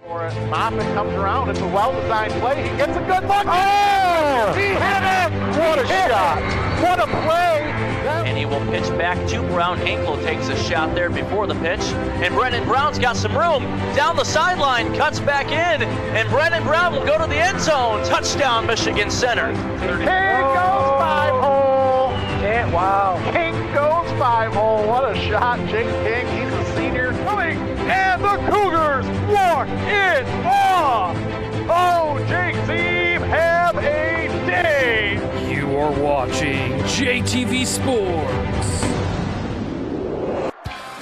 Moffitt comes around. It's a well-designed play. He gets a good look. Oh! He hit it! What a shot! What a play! And he will pitch back to Brown. Hinkle takes a shot there before the pitch. And Brennan Brown's got some room. Down the sideline, cuts back in. And Brennan Brown will go to the end zone. Touchdown, Michigan Center. King goes 5-hole. Yeah, wow. King goes 5-hole. What a shot. Jake King, he's a senior. Coming. And the Cougars walk it off. Oh, Jake's Eve, have a day. You are watching JTV Sports.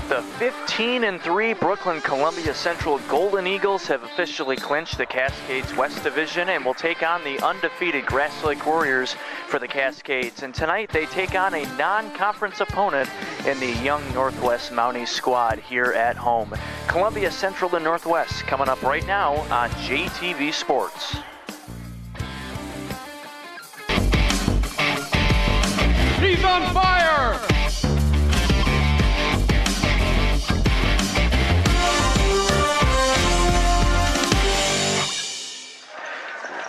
The 15-3 Brooklyn Columbia Central Golden Eagles have officially clinched the Cascades West Division and will take on the undefeated Grass Lake Warriors for the Cascades. And tonight they take on a non-conference opponent in the Young Northwest Mounties squad here at home. Columbia Central and Northwest coming up right now on JTV Sports. He's on fire!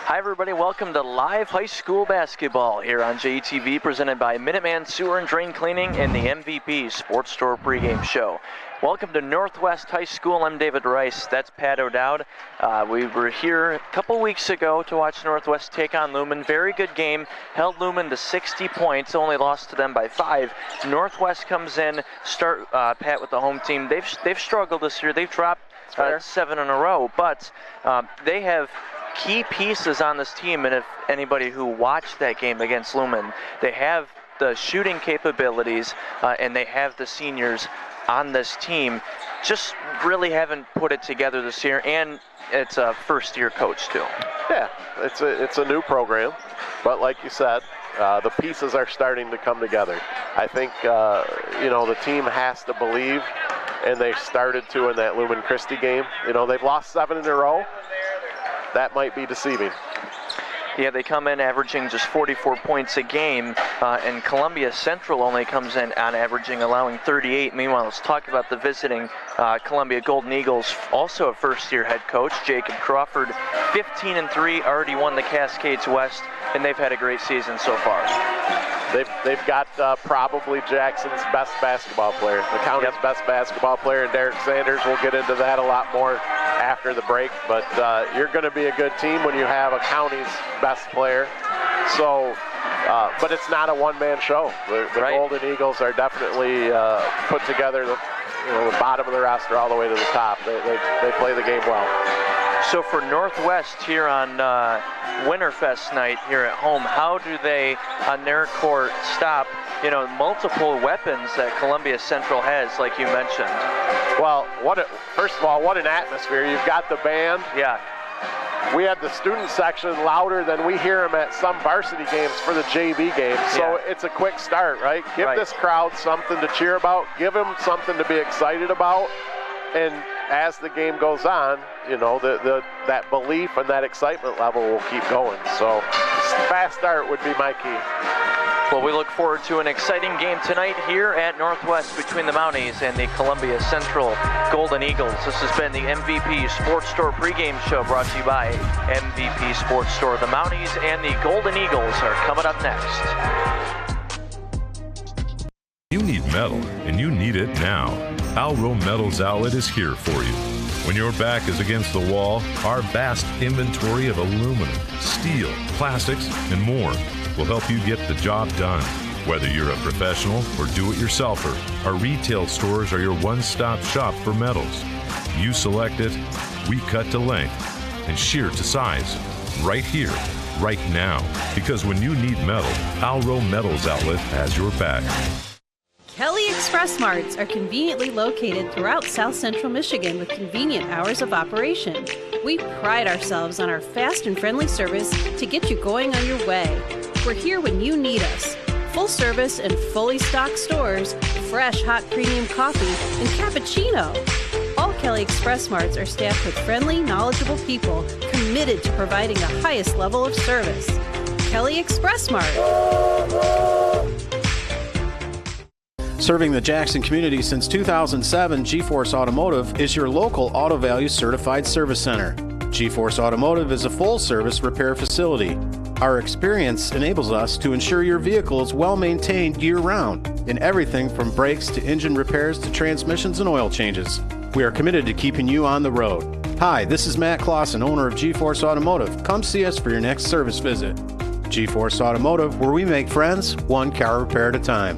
Hi everybody, welcome to live high school basketball here on JTV, presented by Minuteman Sewer and Drain Cleaning and the MVP Sports Store pregame show. Welcome to Northwest High School. I'm David Rice. That's Pat O'Dowd. We were here a couple weeks ago to watch Northwest take on Lumen. Very good game. Held Lumen to 60 points. Only lost to them by 5. Northwest comes in. Start Pat with the home team. They've struggled this year. They've dropped 7 in a row, but they have key pieces on this team, and if anybody who watched that game against Lumen, they have the shooting capabilities and they have the seniors on this team. Just really haven't put it together this year, and it's a first-year coach too. Yeah, it's a new program, but like you said, the pieces are starting to come together. I think the team has to believe, and they started to in that Lumen Christie game. They've lost 7 in a row. That might be deceiving. Yeah, they come in averaging just 44 points a game, and Columbia Central only comes in on averaging, allowing 38. Meanwhile, let's talk about the visiting Columbia Golden Eagles, also a first-year head coach, Jacob Crawford. 15-3, already won the Cascades West, and they've had a great season so far. They've got probably Jackson's best basketball player, the county's best basketball player, and Derek Sanders. We'll get into that a lot more after the break, but you're going to be a good team when you have a county's best player. So, but it's not a one-man show. The Golden Eagles are definitely put together the bottom of the roster all the way to the top. They play the game well. So for Northwest here on Winterfest night here at home, how do they, on their court, stop multiple weapons that Columbia Central has, like you mentioned? Well, first of all, what an atmosphere. You've got the band. Yeah. We had the student section louder than we hear them at some varsity games for the JV games. So it's a quick start, right? Give this crowd something to cheer about. Give them something to be excited about. And as the game goes on, that belief and that excitement level will keep going. So fast start would be my key. Well, we look forward to an exciting game tonight here at Northwest between the Mounties and the Columbia Central Golden Eagles. This has been the MVP Sports Store pregame show brought to you by MVP Sports Store. The Mounties and the Golden Eagles are coming up next. You need metal, and you need it now. Alro Metals Outlet is here for you. When your back is against the wall, our vast inventory of aluminum, steel, plastics, and more will help you get the job done. Whether you're a professional or do-it-yourselfer, our retail stores are your one-stop shop for metals. You select it, we cut to length, and shear to size. Right here, right now. Because when you need metal, Alro Metals Outlet has your back. Kelly Express Marts are conveniently located throughout South Central Michigan with convenient hours of operation. We pride ourselves on our fast and friendly service to get you going on your way. We're here when you need us. Full service and fully stocked stores, fresh hot premium coffee, and cappuccino. All Kelly Express Marts are staffed with friendly, knowledgeable people committed to providing the highest level of service. Kelly Express Mart. Serving the Jackson community since 2007, G-Force Automotive is your local Auto Value certified service center. G-Force Automotive is a full-service repair facility. Our experience enables us to ensure your vehicle is well-maintained year-round in everything from brakes to engine repairs to transmissions and oil changes. We are committed to keeping you on the road. Hi, this is Matt Clausen, owner of G-Force Automotive. Come see us for your next service visit. G-Force Automotive, where we make friends, one car repair at a time.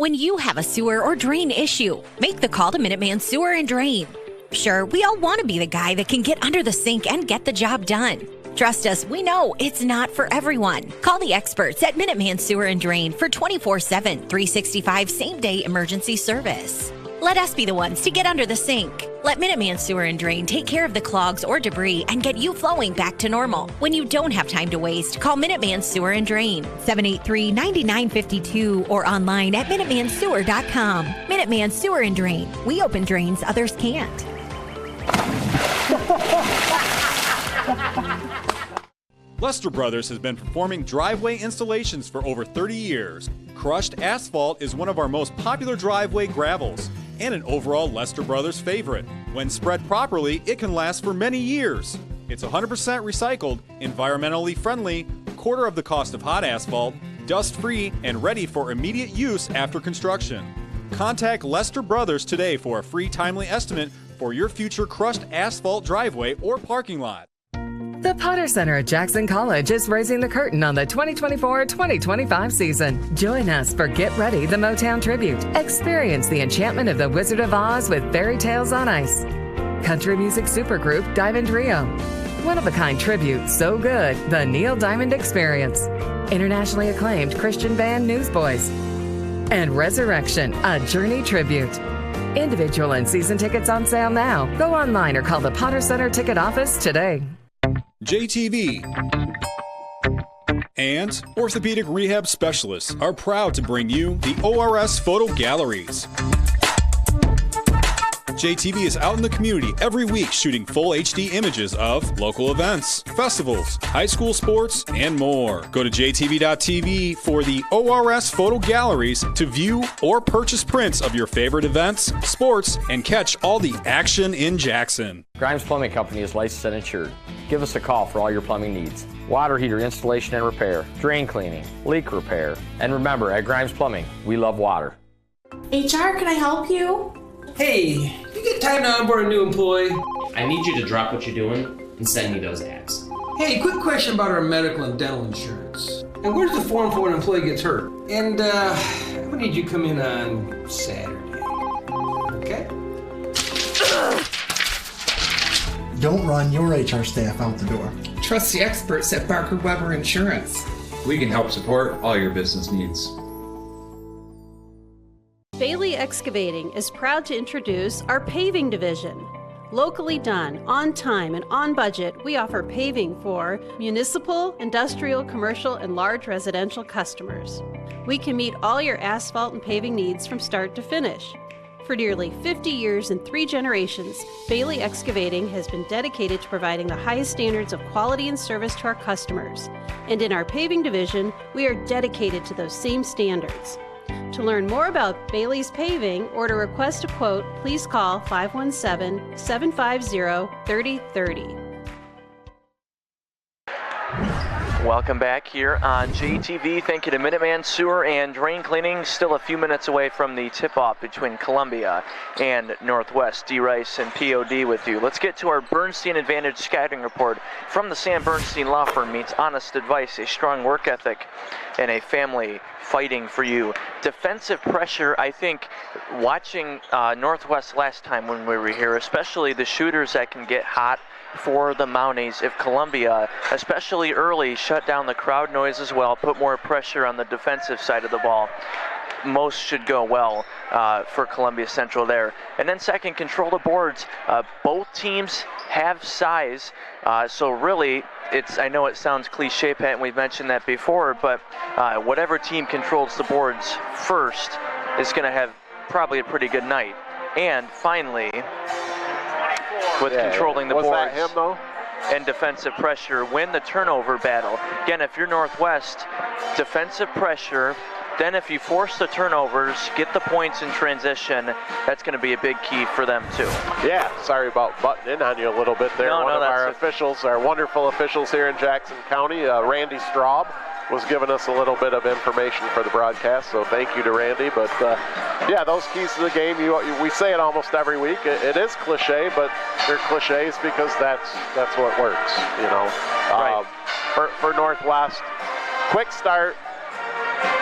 When you have a sewer or drain issue, make the call to Minuteman Sewer and Drain. Sure, we all want to be the guy that can get under the sink and get the job done. Trust us, we know it's not for everyone. Call the experts at Minuteman Sewer and Drain for 24/7, 365 same-day emergency service. Let us be the ones to get under the sink. Let Minuteman Sewer and Drain take care of the clogs or debris and get you flowing back to normal. When you don't have time to waste, call Minuteman Sewer and Drain, 783-9952, or online at MinutemanSewer.com. Minuteman Sewer and Drain. We open drains others can't. Lester Brothers has been performing driveway installations for over 30 years. Crushed asphalt is one of our most popular driveway gravels and an overall Lester Brothers favorite. When spread properly, it can last for many years. It's 100% recycled, environmentally friendly, quarter of the cost of hot asphalt, dust-free, and ready for immediate use after construction. Contact Lester Brothers today for a free timely estimate for your future crushed asphalt driveway or parking lot. The Potter Center at Jackson College is raising the curtain on the 2024-2025 season. Join us for Get Ready, the Motown Tribute. Experience the enchantment of the Wizard of Oz with Fairy Tales on Ice. Country music supergroup Diamond Trio. One-of-a-kind tribute so good, the Neil Diamond Experience. Internationally acclaimed Christian band Newsboys. And Resurrection, a Journey tribute. Individual and season tickets on sale now. Go online or call the Potter Center ticket office today. JTV and Orthopedic Rehab Specialists are proud to bring you the ORS Photo Galleries. JTV is out in the community every week shooting full HD images of local events, festivals, high school sports, and more. Go to jtv.tv for the ORS Photo Galleries to view or purchase prints of your favorite events, sports, and catch all the action in Jackson. Grimes Plumbing Company is licensed and insured. Give us a call for all your plumbing needs. Water heater installation and repair, drain cleaning, leak repair. And remember, at Grimes Plumbing, we love water. HR, can I help you? Hey, you get time to onboard a new employee? I need you to drop what you're doing and send me those ads. Hey, quick question about our medical and dental insurance. And where's the form for when an employee gets hurt? And I'm gonna need you to come in on Saturday. Okay? Don't run your HR staff out the door. Trust the experts at Barker Weber Insurance. We can help support all your business needs. Bailey Excavating is proud to introduce our paving division. Locally done, on time, and on budget, we offer paving for municipal, industrial, commercial, and large residential customers. We can meet all your asphalt and paving needs from start to finish. For nearly 50 years and 3 generations, Bailey Excavating has been dedicated to providing the highest standards of quality and service to our customers. And in our paving division, we are dedicated to those same standards. To learn more about Bailey's Paving or to request a quote, please call 517-750-3030. Welcome back here on JTV. Thank you to Minuteman Sewer and Drain Cleaning. Still a few minutes away from the tip-off between Columbia and Northwest. D. Rice and POD with you. Let's get to our Bernstein Advantage scouting report from the Sam Bernstein Law Firm. Meets honest advice, a strong work ethic, and a family fighting for you. Defensive pressure, I think, watching Northwest last time when we were here, especially the shooters that can get hot for the Mounties. If Columbia, especially early, shut down the crowd noise as well, put more pressure on the defensive side of the ball, most should go well for Columbia Central there. And then second, control the boards. Both teams have size, so really, I know it sounds cliche, Pat, and we've mentioned that before, but whatever team controls the boards first is going to have probably a pretty good night. And finally, with controlling the boards that him, though? and defensive pressure, win the turnover battle. Again, if you're Northwest, defensive pressure then if you force the turnovers, get the points in transition, that's going to be a big key for them too. Yeah, sorry about butting in on you a little bit there. One of our officials, our wonderful officials here in Jackson County, Randy Straub, was giving us a little bit of information for the broadcast, so thank you to Randy. But yeah, those keys to the game, we say it almost every week. It is cliche, but they're cliches because that's what works, you know. Right. For Northwest, quick start,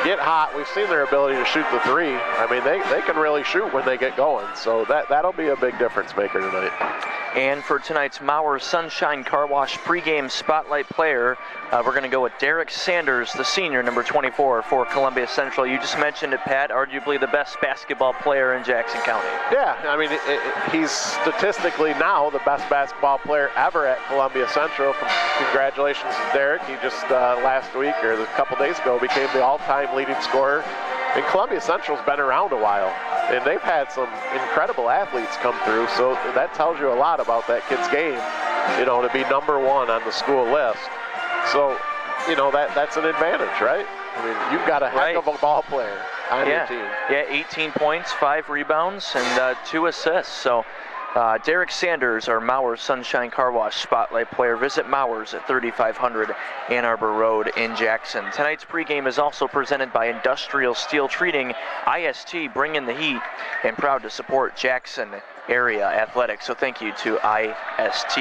get hot. We've seen their ability to shoot the three. I mean, they can really shoot when they get going, so that'll be a big difference maker tonight. And for tonight's Mauer Sunshine Car Wash pregame spotlight player, we're going to go with Derek Sanders, the senior, number 24 for Columbia Central. You just mentioned it, Pat, arguably the best basketball player in Jackson County. Yeah, I mean, he's statistically now the best basketball player ever at Columbia Central. Congratulations to Derek. He just last week or a couple days ago became the all-time leading scorer. And Columbia Central's been around a while, and they've had some incredible athletes come through, so that tells you a lot about that kid's game, you know, to be number one on the school list. So, you know, that's an advantage, right? I mean, you've got a heck of a ball player on your team. Yeah, 18 points, 5 rebounds, and 2 assists. So Derek Sanders, our Mauer Sunshine Car Wash spotlight player. Visit Mauer's at 3500 Ann Arbor Road in Jackson. Tonight's pregame is also presented by Industrial Steel Treating, IST, bringing the heat, and proud to support Jackson area athletics. So thank you to IST.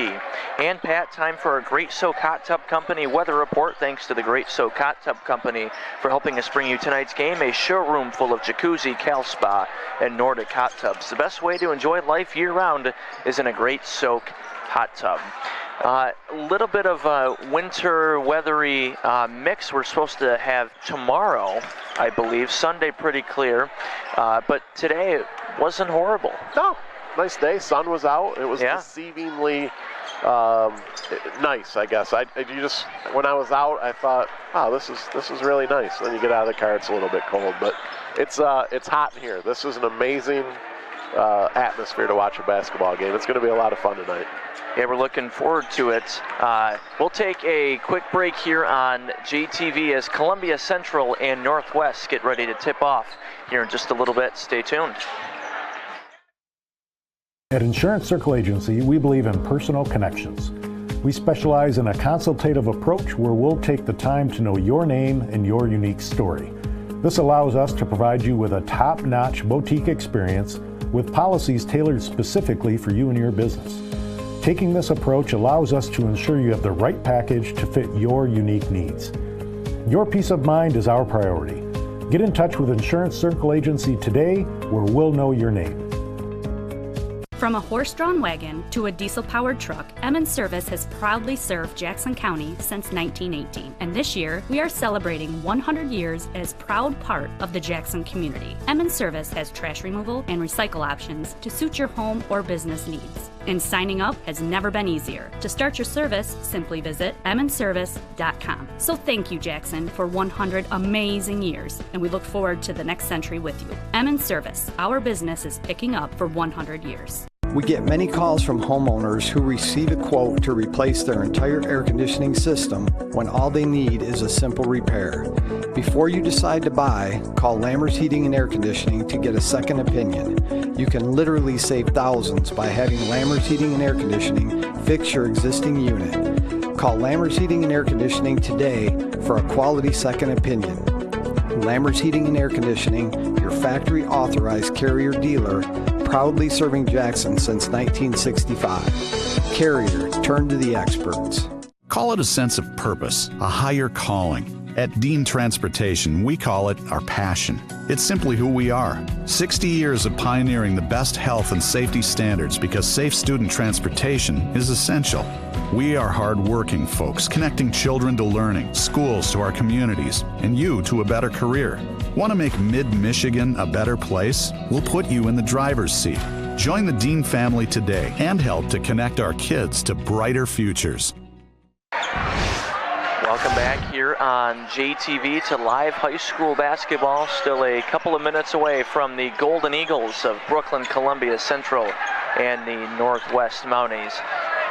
And Pat, time for our Great Soak Hot Tub Company weather report. Thanks to the Great Soak Hot Tub Company for helping us bring you tonight's game. A showroom full of jacuzzi, Cal Spa, and Nordic hot tubs. The best way to enjoy life year-round is in a Great Soak hot tub. A little bit of a winter weathery mix we're supposed to have tomorrow, I believe. Sunday pretty clear, but today it wasn't horrible. No, nice day. Sun was out. It was deceivingly nice, I guess. When I was out, I thought, wow, this is really nice. Then you get out of the car, it's a little bit cold, but it's hot in here. This is an amazing atmosphere to watch a basketball game. It's going to be a lot of fun tonight. Yeah, we're looking forward to it. We'll take a quick break here on JTV as Columbia Central and Northwest get ready to tip off here in just a little bit. Stay tuned. At Insurance Circle Agency, we believe in personal connections. We specialize in a consultative approach where we'll take the time to know your name and your unique story. This allows us to provide you with a top-notch boutique experience with policies tailored specifically for you and your business. Taking this approach allows us to ensure you have the right package to fit your unique needs. Your peace of mind is our priority. Get in touch with Insurance Circle Agency today, where we'll know your name. From a horse-drawn wagon to a diesel-powered truck, Emmons Service has proudly served Jackson County since 1918. And this year, we are celebrating 100 years as proud part of the Jackson community. Emmons Service has trash removal and recycle options to suit your home or business needs. And signing up has never been easier. To start your service, simply visit emmonsservice.com. So thank you, Jackson, for 100 amazing years, and we look forward to the next century with you. Emmons Service, our business is picking up for 100 years. We get many calls from homeowners who receive a quote to replace their entire air conditioning system when all they need is a simple repair. Before you decide to buy, call Lammers Heating and Air Conditioning to get a second opinion. You can literally save thousands by having Lammers Heating and Air Conditioning fix your existing unit. Call Lammers Heating and Air Conditioning today for a quality second opinion. Lammers Heating and Air Conditioning, your factory authorized Carrier dealer, proudly serving Jackson since 1965. Carrier, turn to the experts. Call it a sense of purpose, a higher calling. At Dean Transportation, we call it our passion. It's simply who we are. 60 years of pioneering the best health and safety standards because safe student transportation is essential. We are hard-working folks, connecting children to learning, schools to our communities, and you to a better career. Want to make Mid-Michigan a better place? We'll put you in the driver's seat. Join the Dean family today and help to connect our kids to brighter futures. Welcome back here on JTV to live high school basketball. Still a couple of minutes away from the Golden Eagles of Brooklyn Columbia Central and the Northwest Mounties.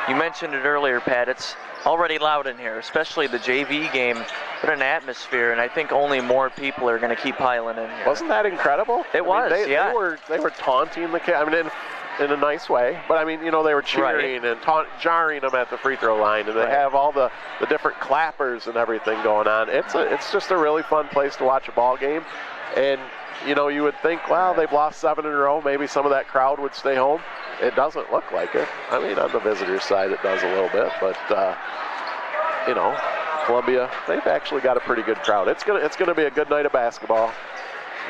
You mentioned it earlier, Pat. It's already loud in here, especially the JV game. What an atmosphere, and I think only more people are going to keep piling in here. Wasn't that incredible? It was, yeah. They were taunting the kid. I mean, in a nice way, but I mean, you know, they were cheering and jarring them at the free throw line, and they have all the different clappers and everything going on. It's just a really fun place to watch a ball game, and you know, you would think, well, they've lost 7 in a row, maybe some of that crowd would stay home. It doesn't look like it. I mean, on the visitors' side, it does a little bit, but you know, Columbia, they've actually got a pretty good crowd. It's gonna be a good night of basketball.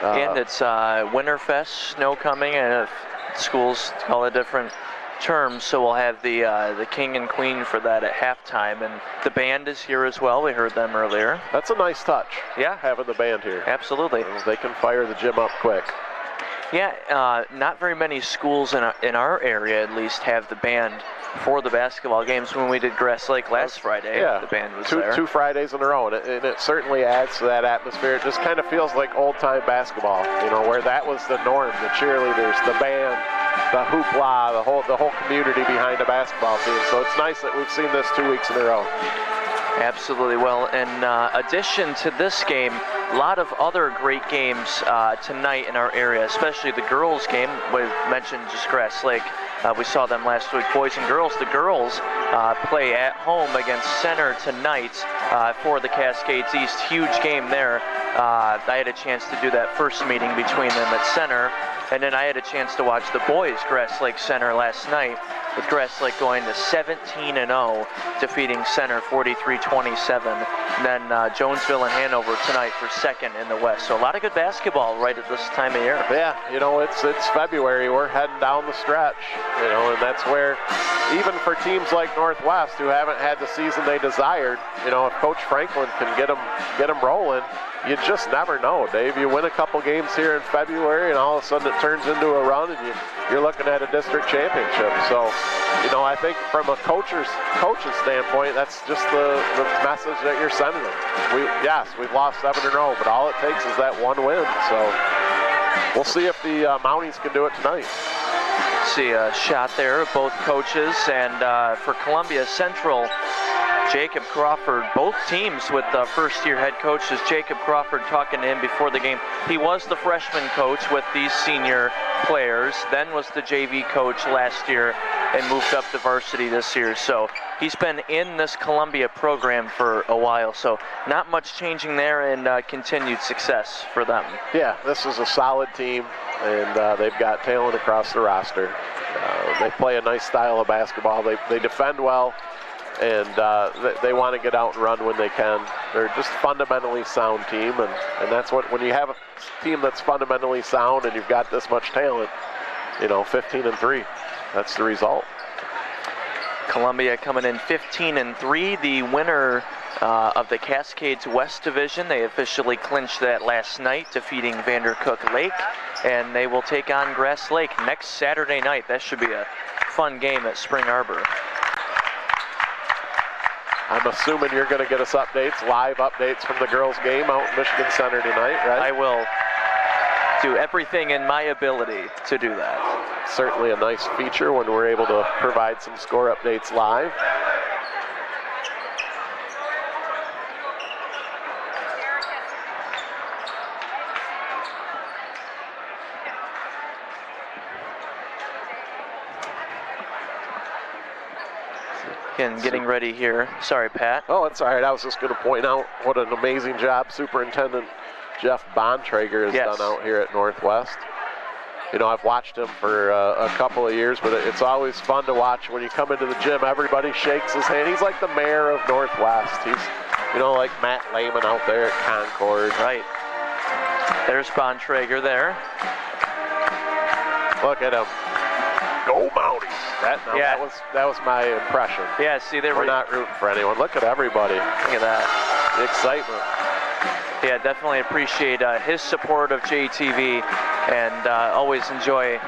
And it's Winterfest, snow coming, and schools call it different terms, so we'll have the king and queen for that at halftime, and the band is here as well. We heard them earlier. That's a nice touch. Yeah, having the band here. Absolutely. They can fire the gym up quick. Yeah, not very many schools in our area at least have the band for the basketball games. When we did Grass Lake last Friday, the band was there. Two Fridays in a row, and it certainly adds to that atmosphere. It just kind of feels like old-time basketball, you know, where that was the norm, the cheerleaders, the band, the hoopla, the whole community behind a basketball team. So it's nice that we've seen this 2 weeks in a row. Absolutely. Well, in addition to this game, a lot of other great games tonight in our area, especially the girls' game. We mentioned just Grass Lake. We saw them last week, boys and girls. The girls play at home against Center tonight for the Cascades East. Huge game there. I had a chance to do that first meeting between them at Center, and then I had a chance to watch the boys' Grass Lake Center last night, with Grass Lake going to 17-0, defeating Center 43-27. Then Jonesville and Hanover tonight for second in the West. So a lot of good basketball right at this time of year. Yeah, you know, it's February. We're heading down the stretch, you know, and that's where even for teams like Northwest who haven't had the season they desired, you know, if Coach Franklin can get them rolling, you just never know, Dave. You win a couple games here in February, and all of a sudden it turns into a run, and you're looking at a district championship. So, you know, I think from a coach's standpoint, that's just the message that you're sending them. We've lost 7 in a row, but all it takes is that one win. So we'll see if the Mounties can do it tonight. See a shot there of both coaches, and for Columbia Central, Jacob Crawford, both teams with first-year head coaches. Jacob Crawford talking to him before the game. He was the freshman coach with these senior players, then was the JV coach last year and moved up to varsity this year. So he's been in this Columbia program for a while, so not much changing there, and continued success for them. Yeah, this is a solid team, and they've got talent across the roster. They play a nice style of basketball. They defend well, and they want to get out and run when they can. They're just fundamentally sound team, and that's what, when you have a team that's fundamentally sound and you've got this much talent, you know, 15-3, that's the result. Columbia coming in 15-3, the winner of the Cascades West Division. They officially clinched that last night, defeating Vandercook Lake, and they will take on Grass Lake next Saturday night. That should be a fun game at Spring Arbor. I'm assuming you're going to get us live updates from the girls' game out in Michigan Center tonight, right? I will do everything in my ability to do that. Certainly a nice feature when we're able to provide some score updates live. Again, getting ready here. Sorry, Pat. Oh, it's all right. I was just going to point out what an amazing job Superintendent Jeff Bontrager has done out here at Northwest. You know, I've watched him for a couple of years, but it's always fun to watch when you come into the gym. Everybody shakes his hand. He's like the mayor of Northwest. He's, you know, like Matt Lehman out there at Concord. Right. There's Bontrager there. Look at him. Go Mounties. That was my impression. Yeah, see, we're not rooting for anyone. Look at everybody. Look at that. The excitement. Yeah, definitely appreciate his support of JTV, and always enjoy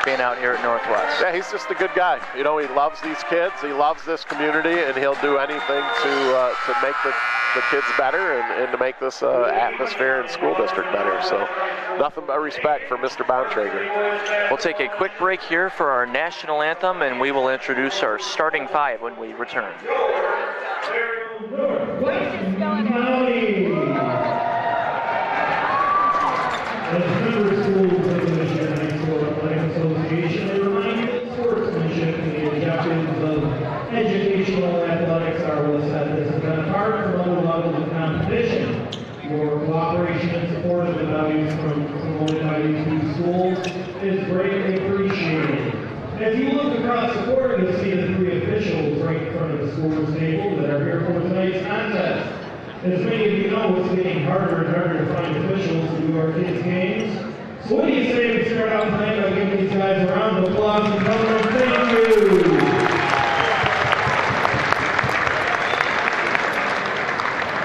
being out here at Northwest. Yeah, he's just a good guy. You know, he loves these kids, he loves this community, and he'll do anything to make the kids better and to make this atmosphere and school district better. So nothing but respect for Mr. Bontrager. We'll take a quick break here for our national anthem, and we will introduce our starting five when we return. As member schools of the Michigan High School Athletic Association, they remind you that sportsmanship and the objectives of educational athletics are what set this event apart from other levels of competition. Your cooperation and support of the values promoted by these two schools is greatly appreciated. As you look across the court, you'll see the three officials right in front of the school's table that are here for tonight's contest. As many of you know, it's getting harder and harder to find officials to do our kids' games. So what do you say we start out tonight by giving these guys a round of applause and tell them thank you?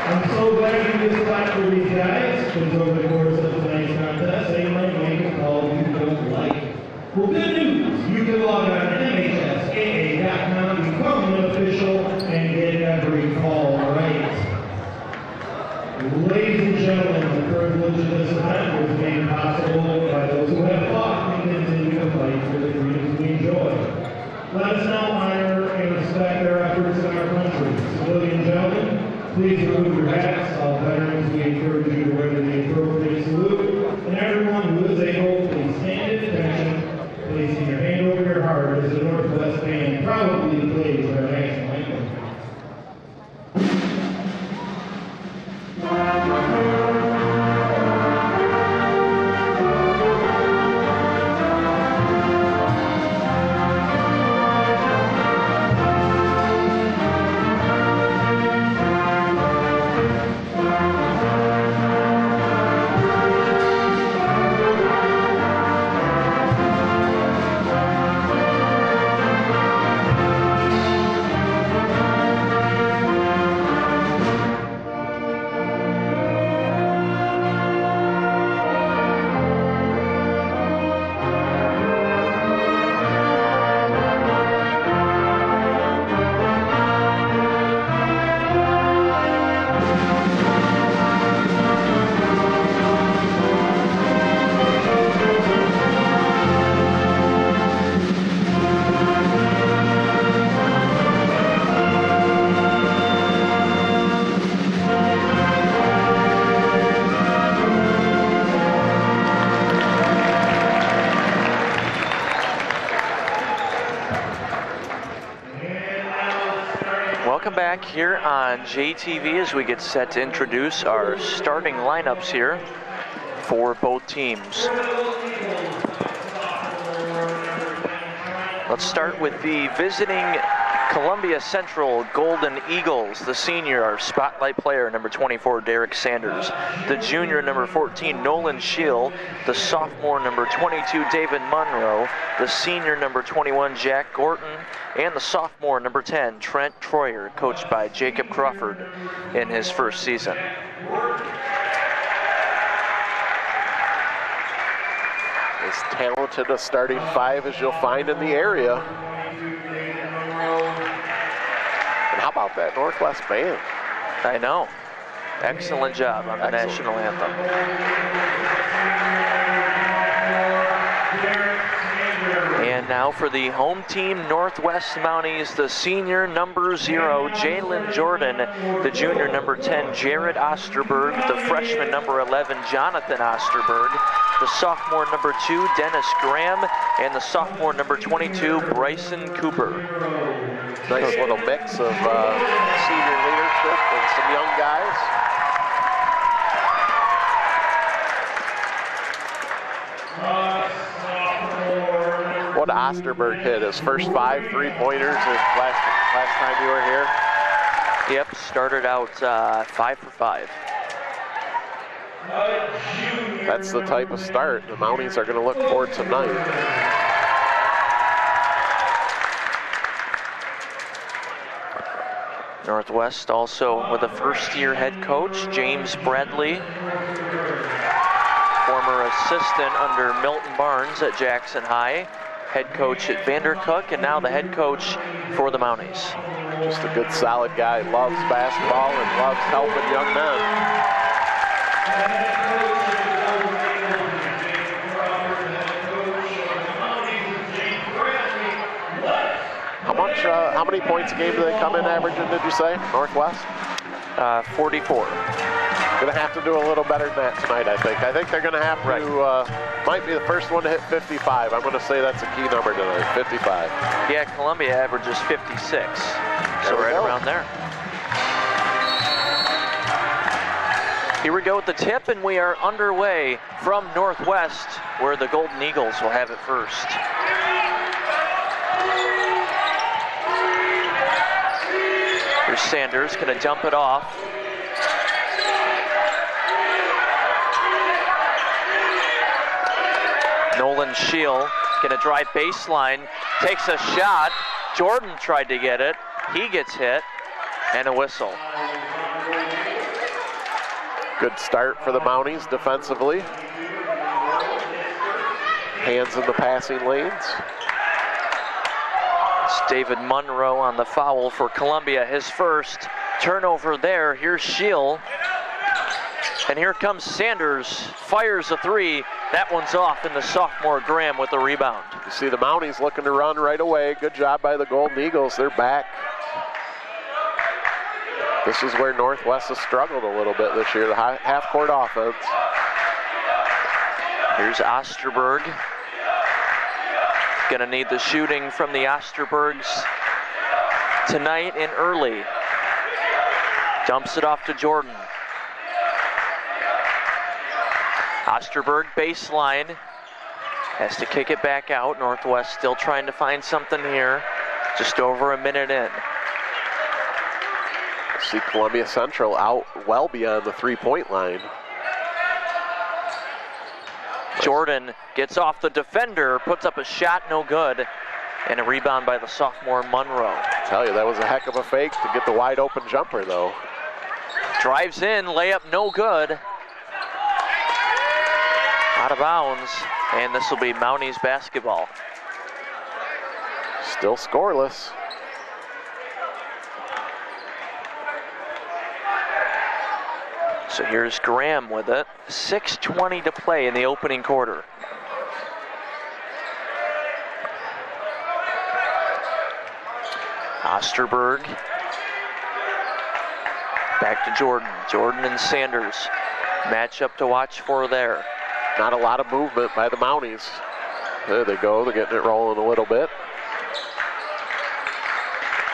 I'm so glad you just clapped for these guys, because over the course of tonight's contest, they might make a call you don't like. Well, good news! You can log on to MHSAA.com, become an official, and get every call right. Ladies and gentlemen, the privilege of this event was made possible by those who have fought and continue to fight for the freedoms we enjoy. Let us now honor and respect their efforts in our country. Civilian gentlemen, please remove your hats. All veterans, we encourage you to render the appropriate salute. And everyone who is able, please stand at attention, placing your hand over your heart as the Northwest Band proudly plays our national anthem. Here on JTV as we get set to introduce our starting lineups here for both teams. Let's start with the visiting Columbia Central Golden Eagles. The senior spotlight player, number 24, Derek Sanders. The junior, number 14, Nolan Scheel. The sophomore, number 22, David Monroe. The senior, number 21, Jack Gorton. And the sophomore, number 10, Trent Troyer, coached by Jacob Crawford in his first season. As talented a starting five as you'll find in the area. And how about that Northwest Band? I know. Excellent job on the national anthem. And now for the home team, Northwest Mounties, the senior number 0, Jalen Jordan, the junior number 10, Jared Osterberg, the freshman number 11, Jonathan Osterberg, the sophomore number 2, Dennis Graham, and the sophomore number 22, Bryson Cooper. Nice little mix of senior leadership and some young guys. What Osterberg hit his first 5 3-pointers last time you were here. Yep, started out 5 for 5. That's the type of start the Mounties are going to look for tonight. Northwest also with a first-year head coach, James Bradley, former assistant under Milton Barnes at Jackson High, head coach at Vandercook, and now the head coach for the Mounties. Just a good, solid guy. Loves basketball and loves helping young men. How many points a game do they come in averaging, did you say, Northwest? 44. Going to have to do a little better than that tonight, I think. I think they're going to have to, might be the first one to hit 55. I'm going to say that's a key number tonight, 55. Yeah, Columbia averages 56, so right around there. Here we go with the tip, and we are underway from Northwest, where the Golden Eagles will have it first. Here's Sanders, gonna dump it off. Nolan Scheel gonna drive baseline, takes a shot. Jordan tried to get it. He gets hit, and a whistle. Good start for the Mounties defensively. Hands in the passing lanes. It's David Monroe on the foul for Columbia, his first turnover there. Here's Scheel. And here comes Sanders, fires a three. That one's off, and the sophomore Graham with the rebound. You see the Mounties looking to run right away. Good job by the Golden Eagles. They're back. This is where Northwest has struggled a little bit this year, the half-court offense. Here's Osterberg. Gonna need the shooting from the Osterbergs tonight and early. Dumps it off to Jordan. Osterberg baseline. Has to kick it back out. Northwest still trying to find something here. Just over a minute in. See Columbia Central out well beyond the three-point line. Jordan gets off the defender, puts up a shot, no good, and a rebound by the sophomore Monroe. I tell you, that was a heck of a fake to get the wide open jumper, though. Drives in, layup no good. Out of bounds, and this will be Mounties basketball. Still scoreless. So here's Graham with it. 6:20 to play in the opening quarter. Osterberg. Back to Jordan. Jordan and Sanders. Matchup to watch for there. Not a lot of movement by the Mounties. There they go. They're getting it rolling a little bit.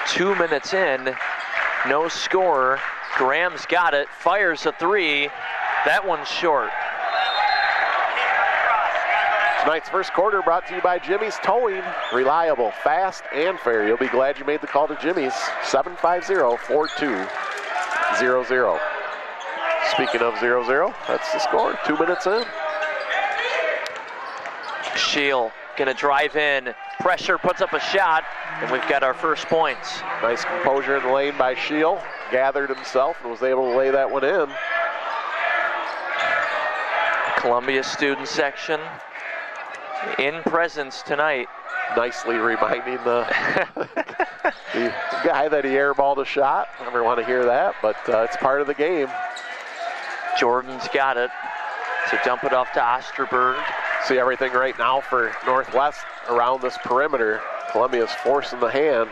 2 minutes in. No score. Graham's got it, fires a three. That one's short. Tonight's first quarter brought to you by Jimmy's Towing. Reliable, fast, and fair. You'll be glad you made the call to Jimmy's. 750-4200. Speaking of 0-0, that's the score. 2 minutes in. Scheel gonna drive in. Pressure, puts up a shot, and we've got our first points. Nice composure in the lane by Scheel. Gathered himself and was able to lay that one in. Columbia student section in presence tonight. Nicely reminding the guy that he airballed a shot. Never want to hear that, but it's part of the game. Jordan's got it. So dump it off to Osterberg. See everything right now for Northwest around this perimeter. Columbia's forcing the hand.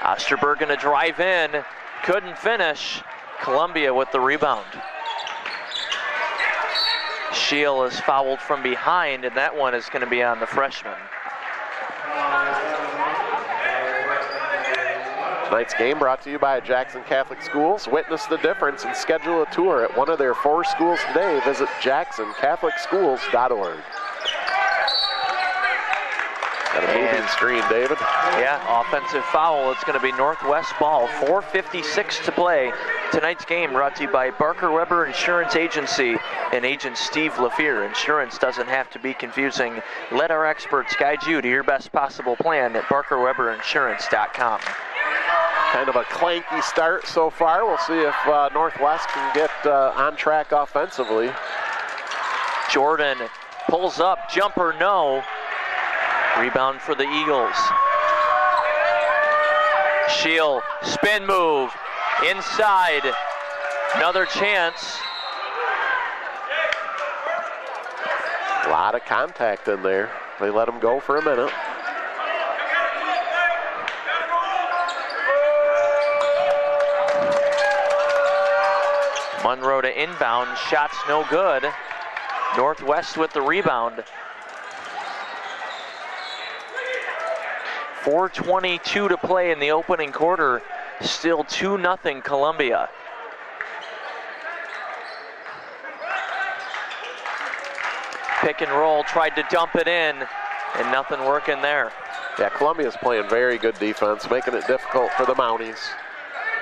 Osterberg gonna drive in. Couldn't finish. Columbia with the rebound. Scheel is fouled from behind, and that one is going to be on the freshman. Tonight's game brought to you by Jackson Catholic Schools. Witness the difference and schedule a tour at one of their 4 schools today. Visit jacksoncatholicschools.org. Got a moving screen, David. Yeah, offensive foul. It's going to be Northwest ball. 4:56 to play. Tonight's game brought to you by Barker Weber Insurance Agency and agent Steve Lafier. Insurance doesn't have to be confusing. Let our experts guide you to your best possible plan at barkerweberinsurance.com. Kind of a clanky start so far. We'll see if Northwest can get on track offensively. Jordan pulls up, jumper no. Rebound for the Eagles. Shield, spin move, inside, another chance. A lot of contact in there. They let him go for a minute. Monroe to inbound, shots no good. Northwest with the rebound. 4:22 to play in the opening quarter. Still 2-0 Columbia. Pick and roll, tried to dump it in, and nothing working there. Yeah, Columbia's playing very good defense, making it difficult for the Mounties.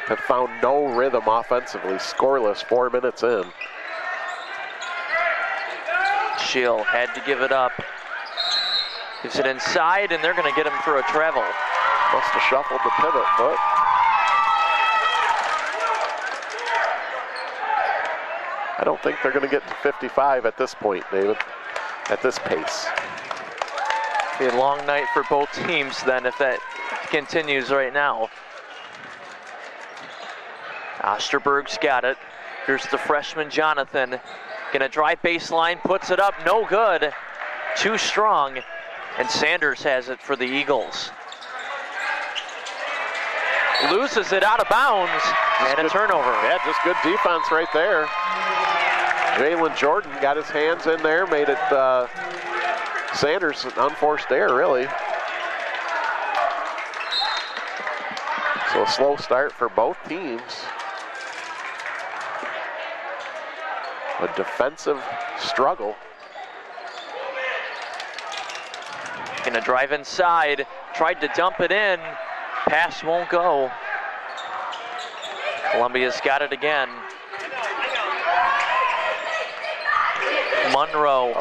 Have found no rhythm offensively, scoreless 4 minutes in. Shield had to give it up. Gives it inside, and they're going to get him for a travel. Must have shuffled the pivot foot. I don't think they're going to get to 55 at this point, David, at this pace. Be a long night for both teams then if that continues right now. Osterberg's got it. Here's the freshman Jonathan. Gonna drive baseline, puts it up, no good. Too strong, and Sanders has it for the Eagles. Loses it out of bounds, and a turnover. Yeah, just good defense right there. Jalen Jordan got his hands in there, made it Sanders an unforced error, really. So a slow start for both teams. A defensive struggle. Gonna drive inside, tried to dump it in, pass won't go. Columbia's got it again. Monroe,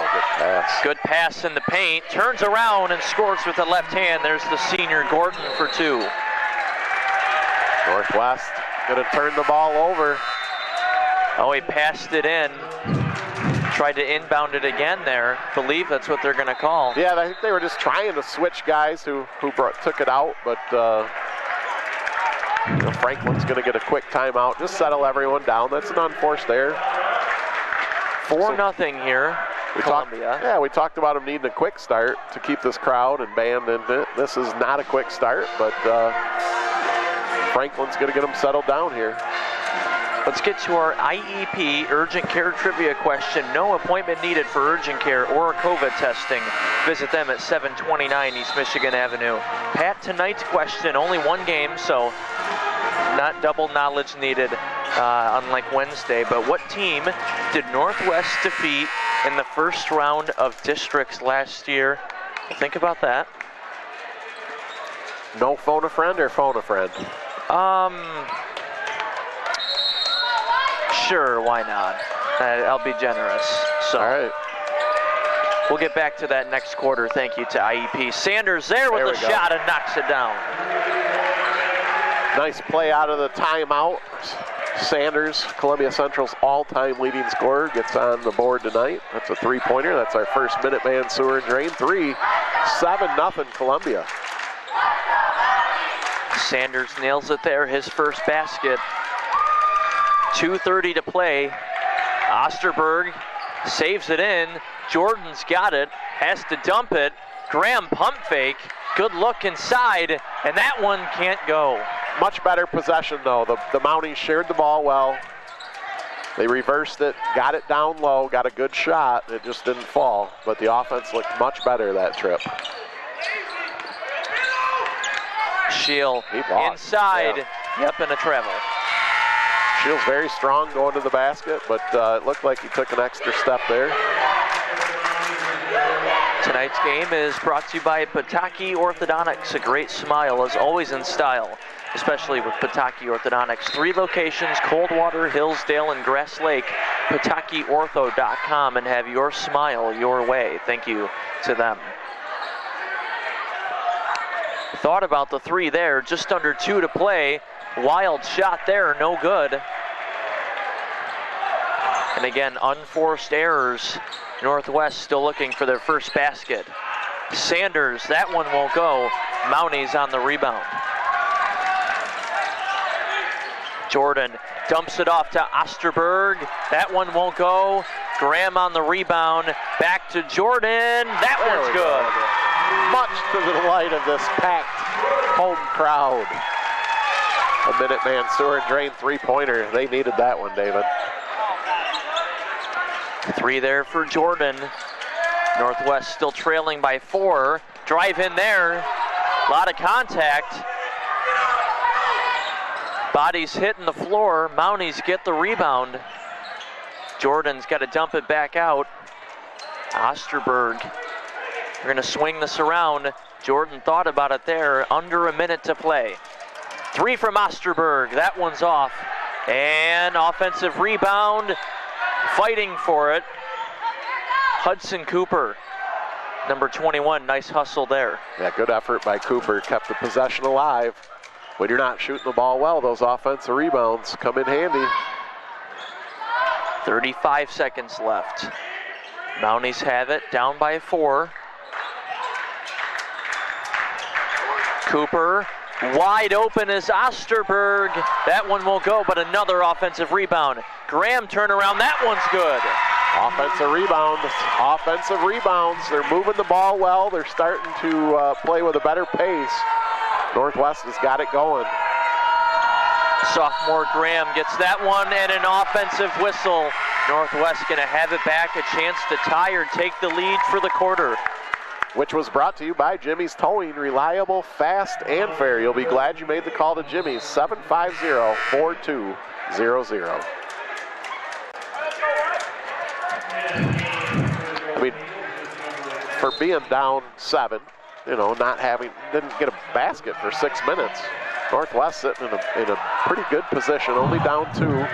good pass in the paint, turns around and scores with the left hand. There's the senior Gordon for 2. Northwest gonna turn the ball over. Oh, he passed it in. Tried to inbound it again there. Believe that's what they're gonna call. Yeah, I think they were just trying to switch guys who took it out, but Franklin's gonna get a quick timeout. Just settle everyone down. That's an unforced error. 4-0 here, Columbia. We talked about them needing a quick start to keep this crowd and band in it. This is not a quick start, but Franklin's gonna get them settled down here. Let's get to our IEP urgent care trivia question. No appointment needed for urgent care or COVID testing. Visit them at 729 East Michigan Avenue. Pat, tonight's question, only one game, so not double knowledge needed, unlike Wednesday. But what team did Northwest defeat in the first round of districts last year? Think about that. No phone a friend or phone a friend? Sure, why not? I'll be generous. So. All right. We'll get back to that next quarter. Thank you to IEP. Sanders there with a shot and knocks it down. Nice play out of the timeout. Sanders, Columbia Central's all-time leading scorer, gets on the board tonight. That's a three-pointer. That's our first Minuteman Sewer and Drain. 7-0 Columbia. Sanders nails it there, his first basket. 2:30 to play. Osterberg saves it in. Jordan's got it, has to dump it. Graham pump fake. Good look inside, and that one can't go. Much better possession, though. The Mounties shared the ball well. They reversed it, got it down low, got a good shot. It just didn't fall, but the offense looked much better that trip. Shield inside. Yep, and a travel. Shield's very strong going to the basket, but it looked like he took an extra step there. Tonight's game is brought to you by Pataki Orthodontics. A great smile is always in style, especially with Pataki Orthodontics. 3 locations, Coldwater, Hillsdale, and Grass Lake. PatakiOrtho.com and have your smile your way. Thank you to them. Thought about the 3 there, just under 2 to play. Wild shot there, no good. And again, unforced errors. Northwest still looking for their first basket. Sanders, that one won't go. Mounties on the rebound. Jordan dumps it off to Osterberg. That one won't go. Graham on the rebound. Back to Jordan. That one's good. Much to the delight of this packed home crowd. A Minuteman Sewer and Drain three-pointer. They needed that one, David. 3 there for Jordan. Northwest still trailing by 4. Drive in there. A lot of contact. Bodies hitting the floor. Mounties get the rebound. Jordan's got to dump it back out. Osterberg. They're going to swing this around. Jordan thought about it there. Under a minute to play. 3 from Osterberg. That one's off. And offensive rebound. Fighting for it. Hudson Cooper, number 21. Nice hustle there. Yeah, good effort by Cooper. Kept the possession alive. When you're not shooting the ball well, those offensive rebounds come in handy. 35 seconds left. Mounties have it, down by 4. Cooper, wide open is Osterberg. That one won't go, but another offensive rebound. Graham turnaround, that one's good. Offensive rebounds. They're moving the ball well. They're starting to play with a better pace. Northwest has got it going. Sophomore Graham gets that one and an offensive whistle. Northwest gonna have it back, a chance to tie or take the lead for the quarter. Which was brought to you by Jimmy's Towing. Reliable, fast, and fair. You'll be glad you made the call to Jimmy's. 750-4200. I mean, for being down 7, didn't get a basket for 6 minutes. Northwest sitting in a pretty good position, only down 2.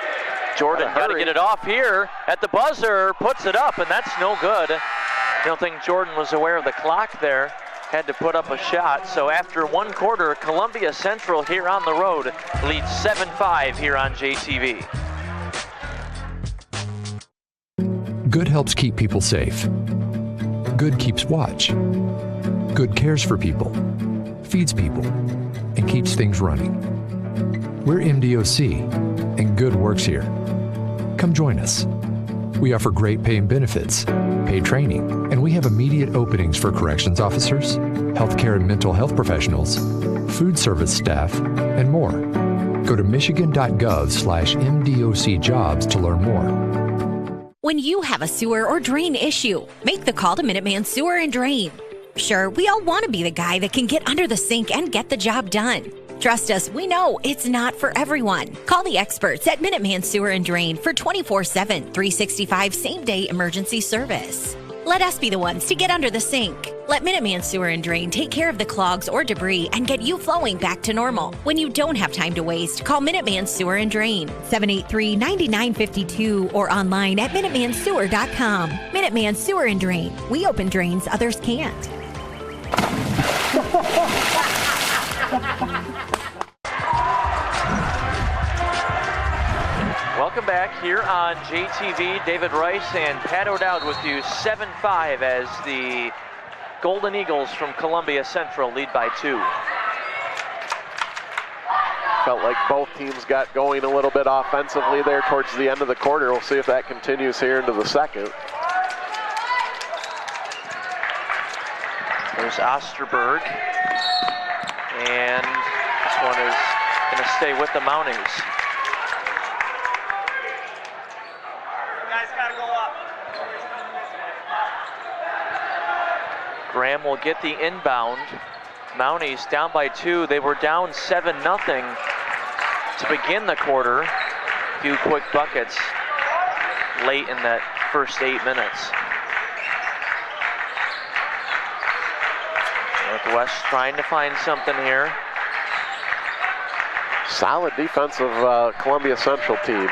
Jordan got to get it off here at the buzzer, puts it up, and that's no good. I don't think Jordan was aware of the clock there. Had to put up a shot. So after 1 quarter, Columbia Central here on the road leads 7-5 here on JTV. Good helps keep people safe. Good keeps watch. Good cares for people, feeds people, and keeps things running. We're MDOC, and Good works here. Come join us. We offer great pay and benefits, paid training, and we have immediate openings for corrections officers, healthcare and mental health professionals, food service staff, and more. Go to michigan.gov/MDOC jobs to learn more. When you have a sewer or drain issue, make the call to Minuteman Sewer and Drain. Sure, we all want to be the guy that can get under the sink and get the job done. Trust us, we know it's not for everyone. Call the experts at Minuteman Sewer and Drain for 24/7, 365 same-day emergency service. Let us be the ones to get under the sink. Let Minuteman Sewer and Drain take care of the clogs or debris and get you flowing back to normal. When you don't have time to waste, call Minuteman Sewer and Drain, 783-9952, or online at MinutemanSewer.com. Minuteman Sewer and Drain. We open drains others can't. Welcome back here on JTV. David Rice and Pat O'Dowd with you. 7-5 as the Golden Eagles from Columbia Central lead by 2. Felt like both teams got going a little bit offensively there towards the end of the quarter. We'll see if that continues here into the second. There's Osterberg. And this one is going to stay with the Mounties. Graham will get the inbound. Mounties down by 2. They were down 7-0 to begin the quarter. A few quick buckets late in that first 8 minutes. Northwest trying to find something here. Solid defensive Columbia Central team.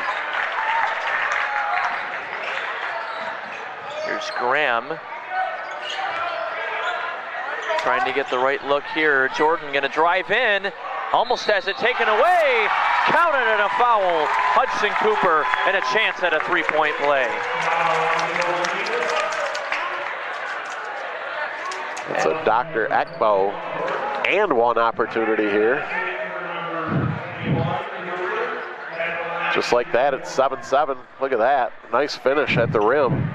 Here's Graham. Trying to get the right look here. Jordan going to drive in. Almost has it taken away. Counted and a foul. Hudson Cooper and a chance at a 3-point play. It's a Dr. Ekbo and one opportunity here. Just like that, it's 7-7. Look at that. Nice finish at the rim.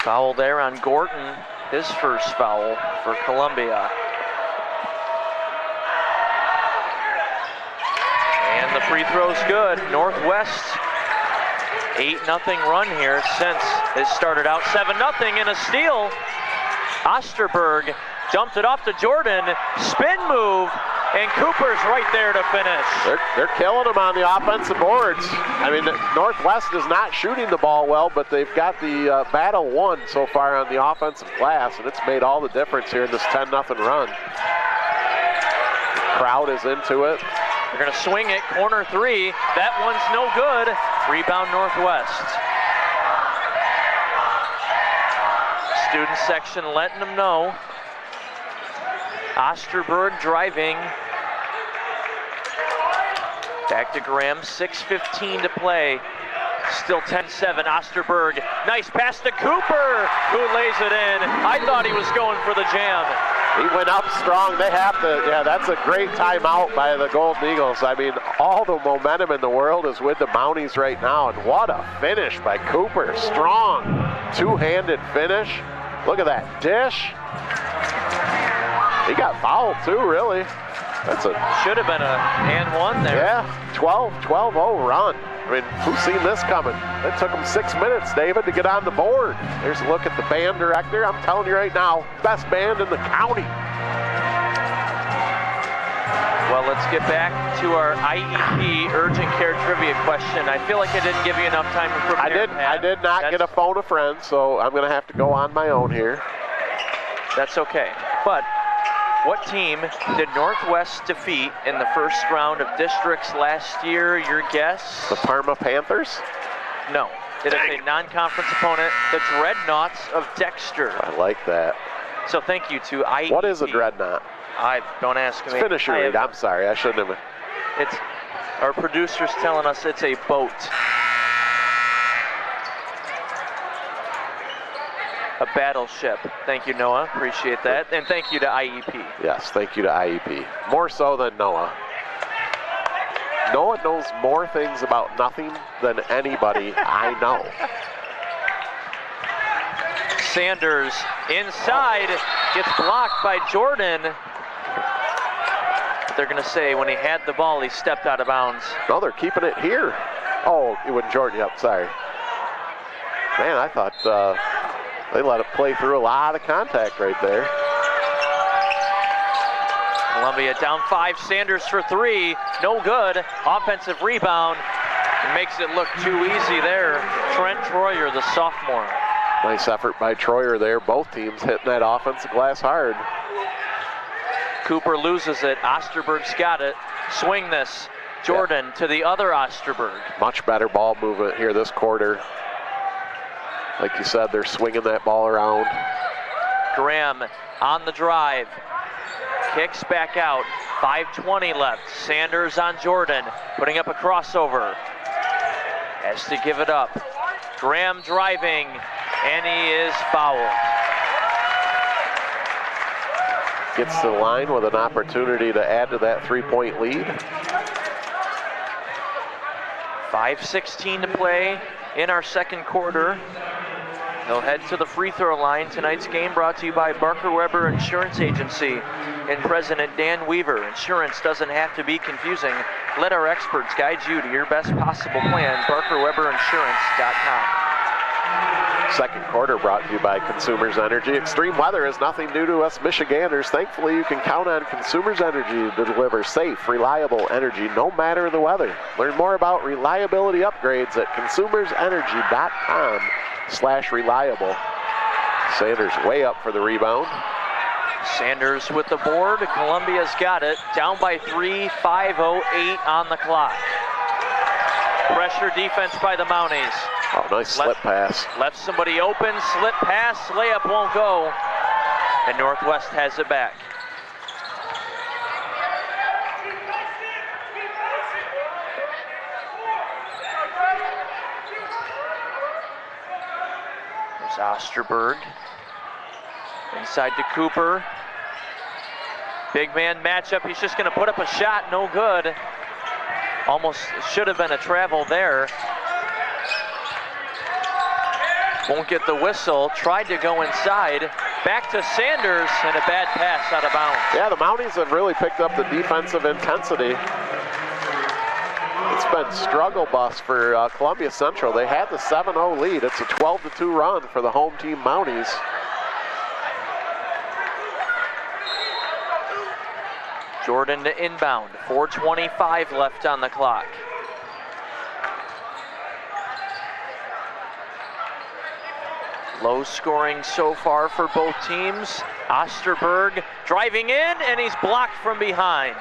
Foul there on Gorton. His first foul for Columbia. And the free throw's good. Northwest, 8-0 run here since it started out 7-0 in a steal. Osterberg dumped it off to Jordan. Spin move. And Cooper's right there to finish. They're killing them on the offensive boards. I mean, Northwest is not shooting the ball well, but they've got the battle won so far on the offensive glass, and it's made all the difference here in this 10-0 run. Crowd is into it. They're going to swing it, corner three. That one's no good. Rebound Northwest. Student section letting them know. Osterberg driving. Back to Graham, 6:15 to play. Still 10-7, Osterberg. Nice pass to Cooper, who lays it in. I thought he was going for the jam. He went up strong. They have to, yeah, that's a great timeout by the Golden Eagles. I mean, all the momentum in the world is with the Mounties right now, and what a finish by Cooper. Strong, two-handed finish. Look at that dish. He got fouled too, really. That's a should have been a and one there. Yeah, 12-0 run. I mean, who's seen this coming? It took them 6 minutes, David, to get on the board. There's a look at the band director. I'm telling you right now, best band in the county. Well, let's get back to our IEP urgent care trivia question. I feel like I didn't give you enough time to prepare. I did not get a phone a friend, so I'm going to have to go on my own here. That's okay. But what team did Northwest defeat in the first round of districts last year? Your guess? The Parma Panthers? No. It is a non-conference opponent, the Dreadnoughts of Dexter. I like that. So thank you to IEP. What is a Dreadnought? Don't ask me. Finish your read. I'm sorry. I shouldn't have. It's our producer's telling us it's a boat. A battleship. Thank you, Noah. Appreciate that. And thank you to IEP. Yes, thank you to IEP. More so than Noah. Noah knows more things about nothing than anybody I know. Sanders inside, gets blocked by Jordan. They're going to say when he had the ball, he stepped out of bounds. No, they're keeping it here. Oh, it wasn't Jordan. Yep, sorry. Man, I thought they let it play through a lot of contact right there. Columbia down 5, Sanders for 3, no good. Offensive rebound, it makes it look too easy there. Trent Troyer, the sophomore. Nice effort by Troyer there. Both teams hitting that offensive glass hard. Cooper loses it. Osterberg's got it. Swing this. Jordan to the other Osterberg. Much better ball movement here this quarter. Like you said, they're swinging that ball around. Graham on the drive. Kicks back out. 5:20 left. Sanders on Jordan. Putting up a crossover. Has to give it up. Graham driving. And he is fouled. Gets to the line with an opportunity to add to that 3-point lead. 5:16 to play in our second quarter. They'll head to the free throw line. Tonight's game brought to you by Barker Weber Insurance Agency and President Dan Weaver. Insurance doesn't have to be confusing. Let our experts guide you to your best possible plan. BarkerWeberInsurance.com. Second quarter brought to you by Consumers Energy. Extreme weather is nothing new to us Michiganders. Thankfully, you can count on Consumers Energy to deliver safe, reliable energy no matter the weather. Learn more about reliability upgrades at consumersenergy.com/reliable. Sanders way up for the rebound. Sanders with the board. Columbia's got it. Down by 3, 5:08 on the clock. Pressure defense by the Mounties. Oh, nice slip pass. Left somebody open, slip pass, layup won't go. And Northwest has it back. There's Osterberg. Inside to Cooper. Big man matchup, he's just gonna put up a shot, no good. Almost should have been a travel there. Won't get the whistle. Tried to go inside. Back to Sanders, and a bad pass out of bounds. Yeah, the Mounties have really picked up the defensive intensity. It's been struggle bus for Columbia Central. They had the 7-0 lead. It's a 12-2 run for the home team Mounties. Jordan to inbound. 4:25 left on the clock. Low scoring so far for both teams. Osterberg driving in, and he's blocked from behind.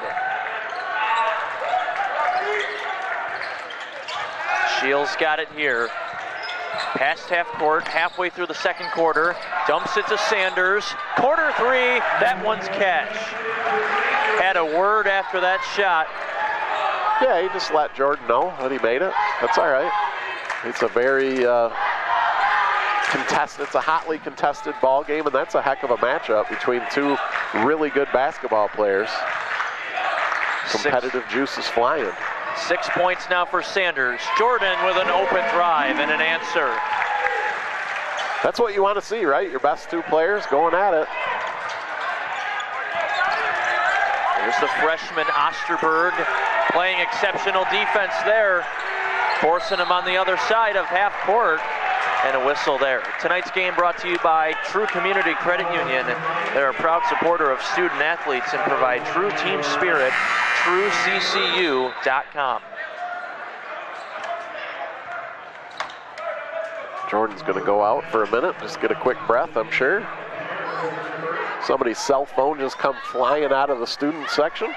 Shields got it here. Past half court, halfway through the second quarter. Dumps it to Sanders. Corner three, that one's catch. Had a word after that shot. Yeah, he just let Jordan know that he made it. That's all right. It's a very it's a hotly contested ball game, and that's a heck of a matchup between two really good basketball players. Competitive juices flying. 6 points now for Sanders. Jordan with an open drive and an answer. That's what you want to see, right? Your best two players going at it. There's the freshman Osterberg playing exceptional defense there, forcing him on the other side of half court. And a whistle there. Tonight's game brought to you by True Community Credit Union. They're a proud supporter of student athletes and provide true team spirit. TrueCCU.com. Jordan's going to go out for a minute, just get a quick breath, I'm sure. Somebody's cell phone just come flying out of the student section.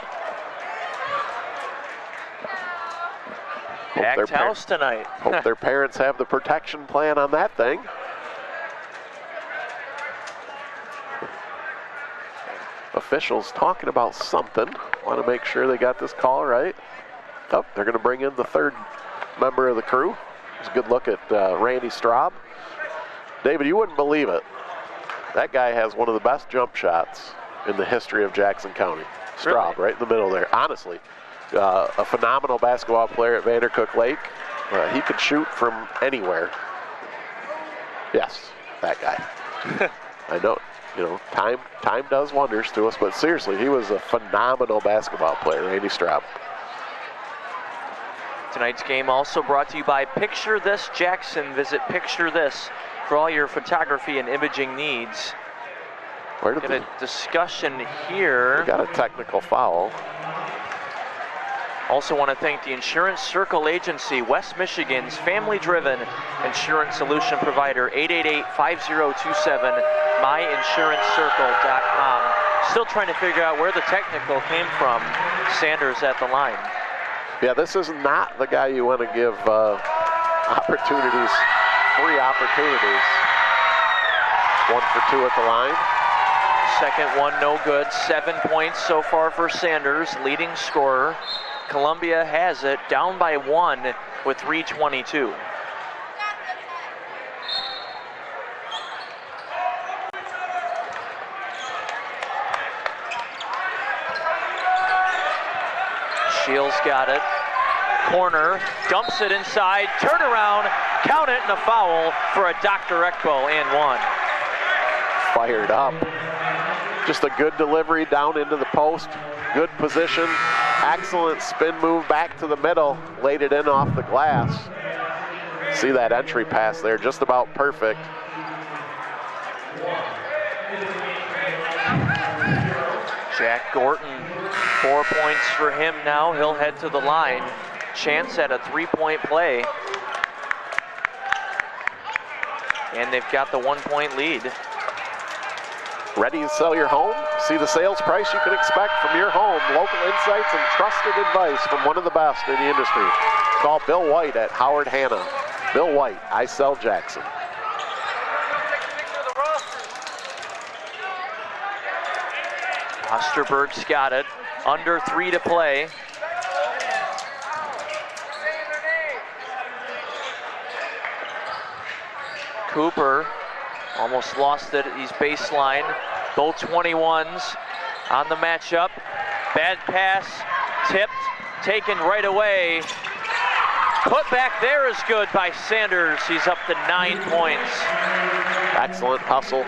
Packed house tonight. Hope their parents have the protection plan on that thing. Officials talking about something. Want to make sure they got this call right. Oh, they're going to bring in the third member of the crew. It's a good look at Randy Straub. David, you wouldn't believe it. That guy has one of the best jump shots in the history of Jackson County. Straub, right in the middle there. Honestly. A phenomenal basketball player at Vandercook Lake. He could shoot from anywhere. Yes, that guy. I know, time does wonders to us, but seriously, he was a phenomenal basketball player, Randy Straub. Tonight's game also brought to you by Picture This Jackson. Visit Picture This for all your photography and imaging needs. Get a discussion here. We got a technical foul. Also want to thank the Insurance Circle Agency, West Michigan's family-driven insurance solution provider, 888-5027, myinsuranccircle.com. Still trying to figure out where the technical came from. Sanders at the line. Yeah, this is not the guy you want to give opportunities, free opportunities. 1 for 2 at the line. Second one, no good. 7 points so far for Sanders, leading scorer. Columbia has it, down by 1 with 3:22. Shields got it. Corner, dumps it inside, turn around, count it, and a foul for a Dr. Ekbo and 1. Fired up. Just a good delivery down into the post. Good position. Excellent spin move back to the middle. Laid it in off the glass. See that entry pass there, just about perfect. Jack Gorton, 4 points for him now. He'll head to the line. Chance at a 3-point play. And they've got the 1-point lead. Ready to sell your home? See the sales price you can expect from your home. Local insights and trusted advice from one of the best in the industry. Call Bill White at Howard Hanna. Bill White, I Sell Jackson. Osterberg's got it. Under 3 to play. Cooper almost lost it. He's baseline. Both 21s on the matchup. Bad pass, tipped, taken right away. Put back there is good by Sanders. He's up to 9 points. Excellent hustle.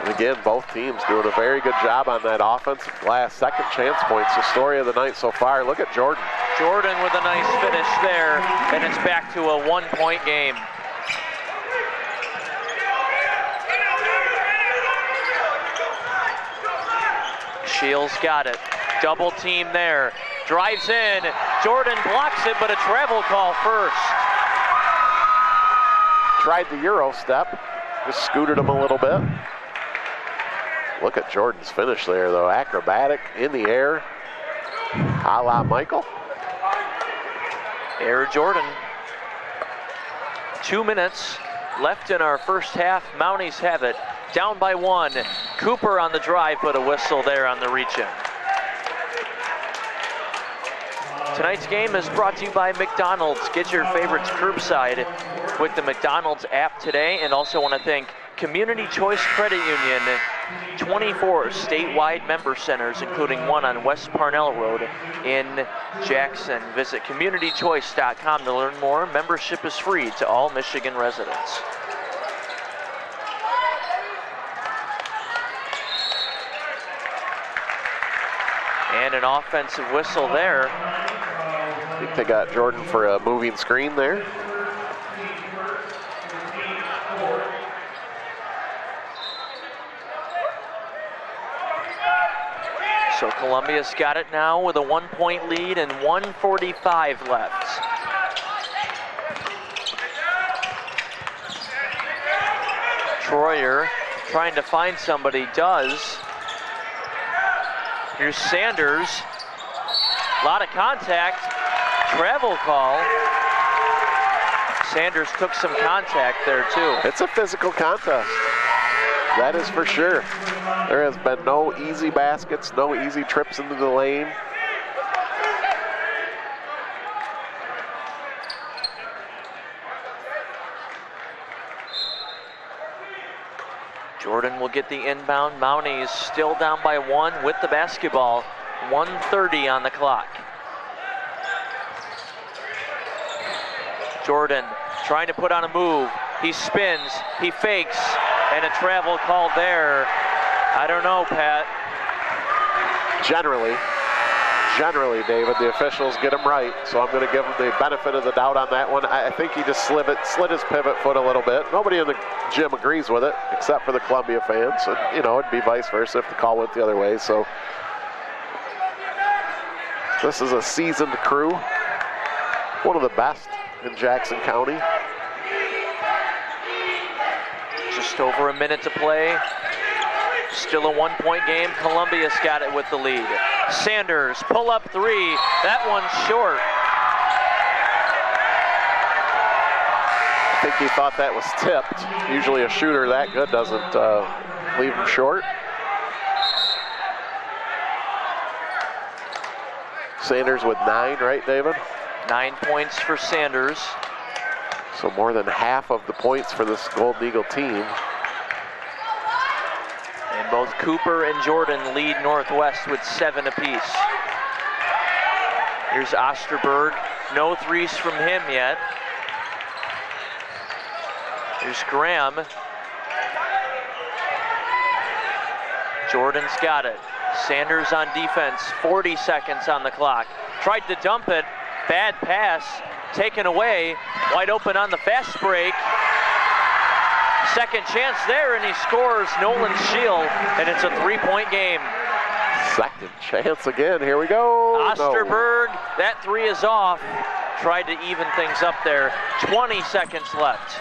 And again, both teams doing a very good job on that offensive glass. Second chance points, the story of the night so far. Look at Jordan. Jordan with a nice finish there, and it's back to a 1-point game. Shields got it. Double team there. Drives in. Jordan blocks it, but a travel call first. Tried the Euro step. Just scooted him a little bit. Look at Jordan's finish there, though. Acrobatic, in the air. A la Michael. Air Jordan. 2 minutes left in our first half. Mounties have it. Down by 1. Cooper on the drive, but a whistle there on the reach-in. Tonight's game is brought to you by McDonald's. Get your favorites curbside with the McDonald's app today. And also want to thank Community Choice Credit Union. 24 statewide member centers, including one on West Parnell Road in Jackson. Visit communitychoice.com to learn more. Membership is free to all Michigan residents. And an offensive whistle there. I think they got Jordan for a moving screen there. So Columbia's got it now with a 1-point lead and 1:45 left. Troyer trying to find somebody, does. Here's Sanders. A lot of contact. Travel call. Sanders took some contact there too. It's a physical contest. That is for sure. There has been no easy baskets, no easy trips into the lane. Jordan will get the inbound. Mounties still down by 1 with the basketball. 1:30 on the clock. Jordan trying to put on a move. He spins, he fakes, and a travel called there. I don't know, Pat. Generally, David, the officials get him right, so I'm going to give him the benefit of the doubt on that one. I think he just slid his pivot foot a little bit. Nobody in the gym agrees with it, except for the Columbia fans. And, you know, it'd be vice versa if the call went the other way. So this is a seasoned crew, one of the best in Jackson County. Just over a minute to play. Still a 1-point game. Columbia's got it with the lead. Sanders, pull up 3. That one's short. I think he thought that was tipped. Usually a shooter that good doesn't leave him short. Sanders with 9, right, David? 9 points for Sanders. So more than half of the points for this Golden Eagle team. And both Cooper and Jordan lead Northwest with 7 apiece. Here's Osterberg. No threes from him yet. Here's Graham. Jordan's got it. Sanders on defense. 40 seconds on the clock. Tried to dump it. Bad pass. Taken away. Wide open on the fast break. Second chance there, and he scores. Nolan Shield, and it's a 3-point game. Second chance again. Here we go. Osterberg, that 3 is off. Tried to even things up there. 20 seconds left.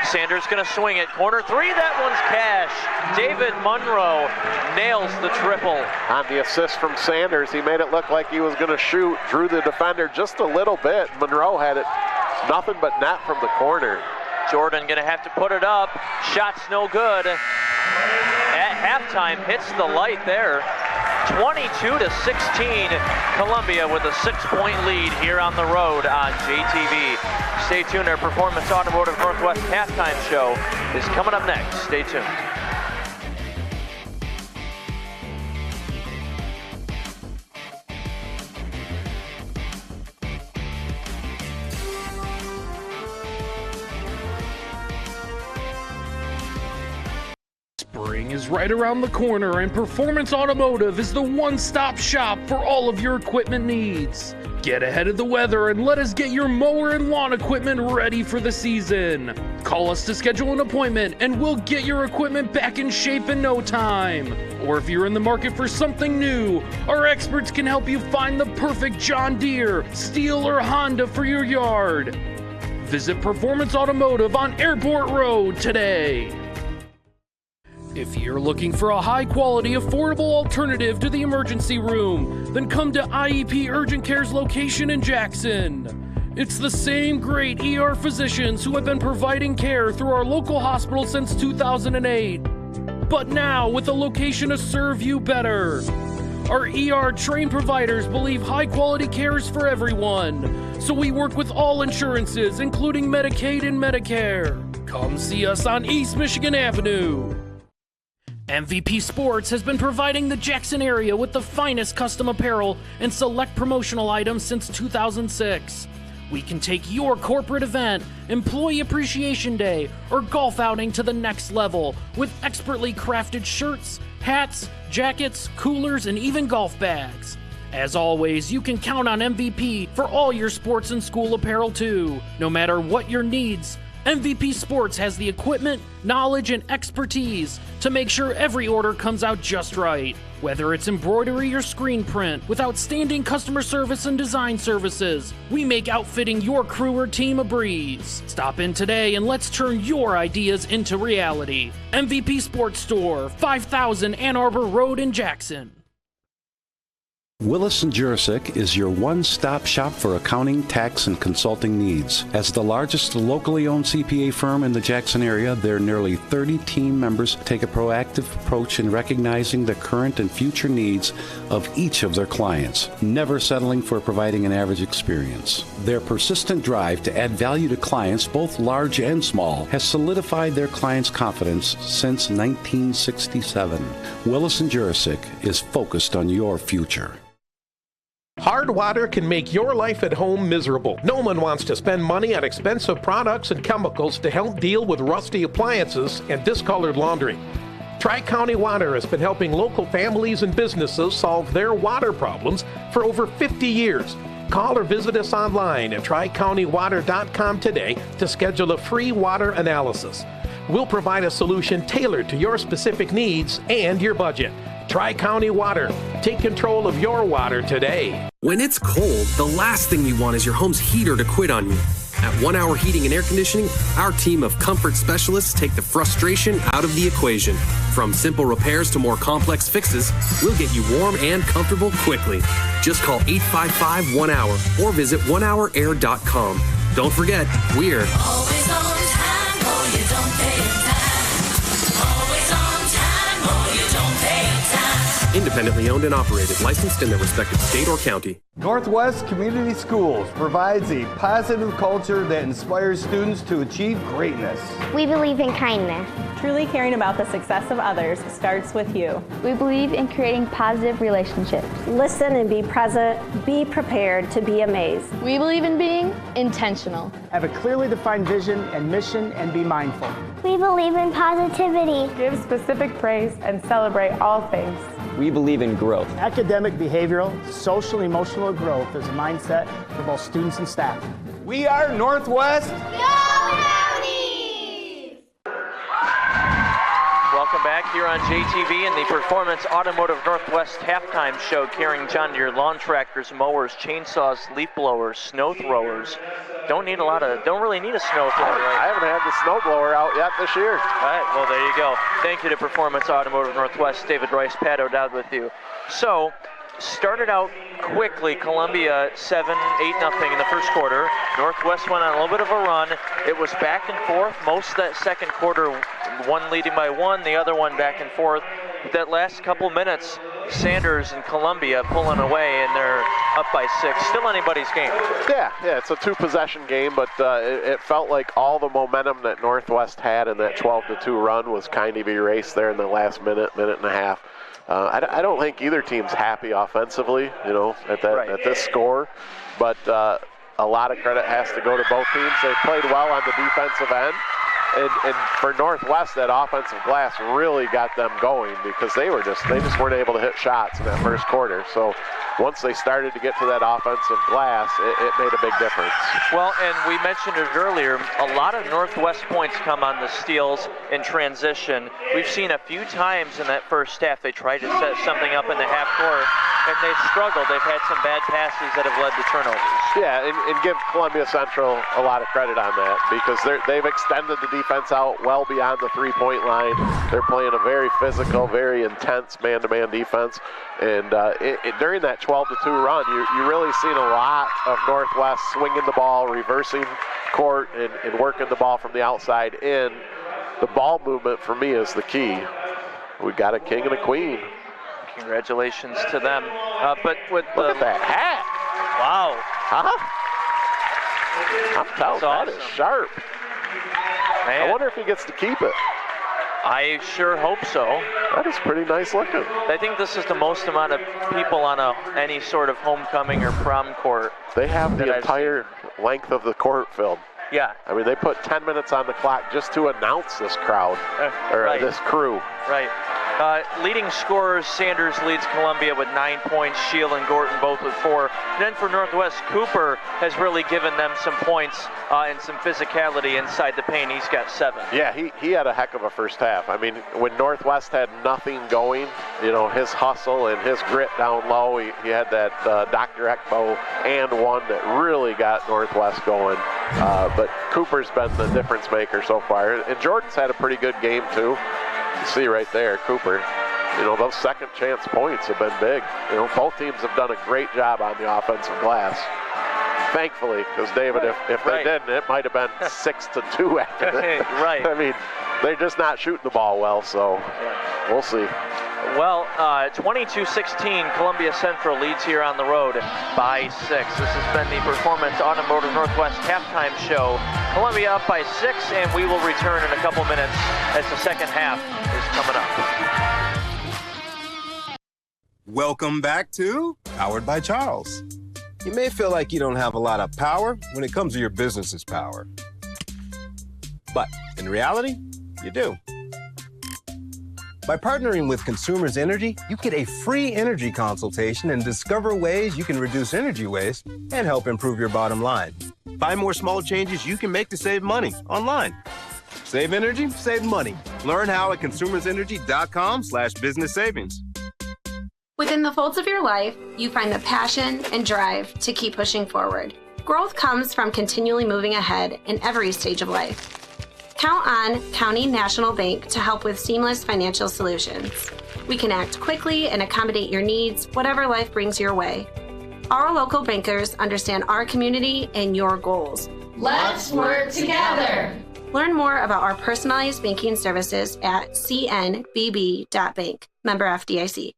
Sanders gonna swing it. Corner 3, that one's cash. David Monroe nails the triple. On the assist from Sanders, he made it look like he was gonna shoot. Drew the defender just a little bit. Monroe had it nothing but net from the corner. Jordan gonna have to put it up. Shot's no good. At halftime, hits the light there. 22-16, Columbia with a 6-point lead here on the road on JTV. Stay tuned, our Performance Automotive Northwest halftime show is coming up next. Stay tuned. Spring is right around the corner, and Performance Automotive is the one-stop shop for all of your equipment needs. Get ahead of the weather and let us get your mower and lawn equipment ready for the season. Call us to schedule an appointment and we'll get your equipment back in shape in no time. Or if you're in the market for something new, our experts can help you find the perfect John Deere, Steel, or Honda for your yard. Visit Performance Automotive on Airport Road today. If you're looking for a high-quality, affordable alternative to the emergency room, then come to IEP Urgent Care's location in Jackson. It's the same great ER physicians who have been providing care through our local hospital since 2008. But now, with a location to serve you better. Our ER-trained providers believe high-quality care is for everyone, so we work with all insurances, including Medicaid and Medicare. Come see us on East Michigan Avenue. MVP Sports has been providing the Jackson area with the finest custom apparel and select promotional items since 2006. We can take your corporate event, Employee Appreciation Day, or golf outing to the next level with expertly crafted shirts, hats, jackets, coolers, and even golf bags. As always, you can count on MVP for all your sports and school apparel too. No matter what your needs, MVP Sports has the equipment, knowledge, and expertise to make sure every order comes out just right. Whether it's embroidery or screen print, with outstanding customer service and design services, we make outfitting your crew or team a breeze. Stop in today and let's turn your ideas into reality. MVP Sports Store, 5000 Ann Arbor Road in Jackson. Willis & Jurisic is your one-stop shop for accounting, tax, and consulting needs. As the largest locally owned CPA firm in the Jackson area, their nearly 30 team members take a proactive approach in recognizing the current and future needs of each of their clients, never settling for providing an average experience. Their persistent drive to add value to clients, both large and small, has solidified their clients' confidence since 1967. Willis & Jurisic is focused on your future. Hard water can make your life at home miserable. No one wants to spend money on expensive products and chemicals to help deal with rusty appliances and discolored laundry. Tri-County Water has been helping local families and businesses solve their water problems for over 50 years. Call or visit us online at tricountywater.com today to schedule a free water analysis. We'll provide a solution tailored to your specific needs and your budget. Tri-County Water. Take control of your water today. When it's cold, the last thing you want is your home's heater to quit on you. At 1 Hour Heating and Air Conditioning, our team of comfort specialists take the frustration out of the equation. From simple repairs to more complex fixes, we'll get you warm and comfortable quickly. Just call 855-1-HOUR or visit onehourair.com. Don't forget, we're always on time, or you don't pay time. Always on time, or you don't pay time. independently owned and operated, licensed in their respective state or county. Northwest Community Schools provides a positive culture that inspires students to achieve greatness. We believe in kindness. Truly caring about the success of others starts with you. We believe in creating positive relationships. Listen and be present. Be prepared to be amazed. We believe in being intentional. Have a clearly defined vision and mission and be mindful. We believe in positivity. Give specific praise and celebrate all things. We believe in growth. Academic, behavioral, social, emotional growth is a mindset for both students and staff. We are Northwest. Welcome back here on JTV and the Performance Automotive Northwest halftime show, carrying John Deere lawn tractors, mowers, chainsaws, leaf blowers, snow throwers. Don't really need a snow thrower, right? I haven't had the snow blower out yet this year. All right, well, there you go. Thank you to Performance Automotive Northwest. David Rice, Pat O'Dowd with you. So, started out quickly, Columbia 7-8-0 in the first quarter. Northwest went on a little bit of a run. It was back and forth most of that second quarter, one leading by one, the other one back and forth. But that last couple minutes, Sanders and Columbia pulling away, and they're up by 6. Still anybody's game. Yeah, it's a two-possession game, but it felt like all the momentum that Northwest had in that 12-2 run was kind of erased there in the last minute and a half. I don't think either team's happy offensively, at this score, but a lot of credit has to go to both teams. They played well on the defensive end. And for Northwest, that offensive glass really got them going because they just weren't able to hit shots in that first quarter. So once they started to get to that offensive glass, it made a big difference. Well, and we mentioned it earlier, a lot of Northwest points come on the steals in transition. We've seen a few times in that first half they tried to set something up in the half court, and they've struggled. They've had some bad passes that have led to turnovers. Yeah, and give Columbia Central a lot of credit on that because they've extended the defense out well beyond the three-point line. They're playing a very physical, very intense man-to-man defense. And during that 12-2 run, you really seen a lot of Northwest swinging the ball, reversing court, and working the ball from the outside in. The ball movement, for me, is the key. We got a king and a queen. Congratulations to them. But with Look at that hat. Wow. Huh? I'm telling you, that is sharp. Man. I wonder if he gets to keep it. I sure hope so. That is pretty nice looking. I think this is the most amount of people on any sort of homecoming or prom court. They have the entire length of the court filled. Yeah. I mean, they put 10 minutes on the clock just to announce this crowd, or this crew. Right. Leading scorers, Sanders leads Columbia with 9 points, Shield and Gorton both with 4. And then for Northwest, Cooper has really given them some points and some physicality inside the paint. He's got 7. Yeah, he had a heck of a first half. I mean, when Northwest had nothing going, his hustle and his grit down low, he had that Dr. Ekbo and one that really got Northwest going. But Cooper's been the difference maker so far. And Jordan's had a pretty good game, too. You see right there, Cooper. Those second chance points have been big. Both teams have done a great job on the offensive glass. Thankfully, because David, if they didn't, it might have been 6-2 after that. Right. I mean, they're just not shooting the ball well, so we'll see. Well, 22-16, Columbia Central leads here on the road by 6. This has been the Performance Automotive Northwest halftime show. Columbia up by 6, and we will return in a couple minutes as the second half is coming up. Welcome back to Powered by Charles. You may feel like you don't have a lot of power when it comes to your business's power. But in reality, you do. By partnering with Consumers Energy, you get a free energy consultation and discover ways you can reduce energy waste and help improve your bottom line. 5 more small changes you can make to save money online. Save energy, save money. Learn how at consumersenergy.com/business savings. Within the folds of your life, you find the passion and drive to keep pushing forward. Growth comes from continually moving ahead in every stage of life. Count on County National Bank to help with seamless financial solutions. We can act quickly and accommodate your needs, whatever life brings your way. Our local bankers understand our community and your goals. Let's work together. Learn more about our personalized banking services at cnbb.bank. Member FDIC.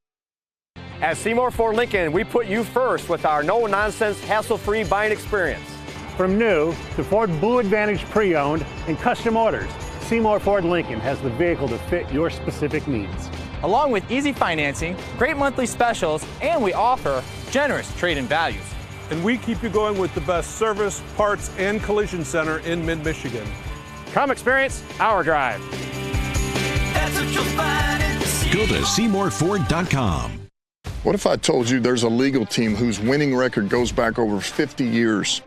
At Seymour Ford Lincoln, we put you first with our no-nonsense, hassle-free buying experience. From new to Ford Blue Advantage pre-owned and custom orders, Seymour Ford Lincoln has the vehicle to fit your specific needs. Along with easy financing, great monthly specials, and we offer generous trade-in values. And we keep you going with the best service, parts, and collision center in mid-Michigan. Come experience our drive. That's what you'll find at Go to SeymourFord.com. What if I told you there's a legal team whose winning record goes back over 50 years?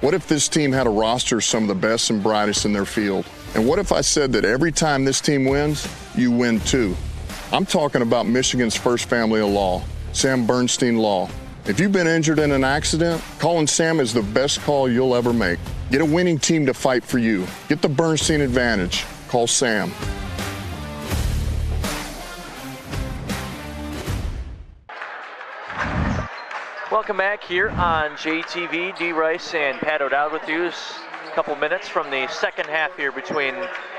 What if this team had a roster of some of the best and brightest in their field? And what if I said that every time this team wins, you win too? I'm talking about Michigan's first family of law, Sam Bernstein Law. If you've been injured in an accident, calling Sam is the best call you'll ever make. Get a winning team to fight for you. Get the Bernstein advantage. Call Sam. Welcome back here on JTV. D. Rice and Pat O'Dowd with you. A couple minutes from the second half here between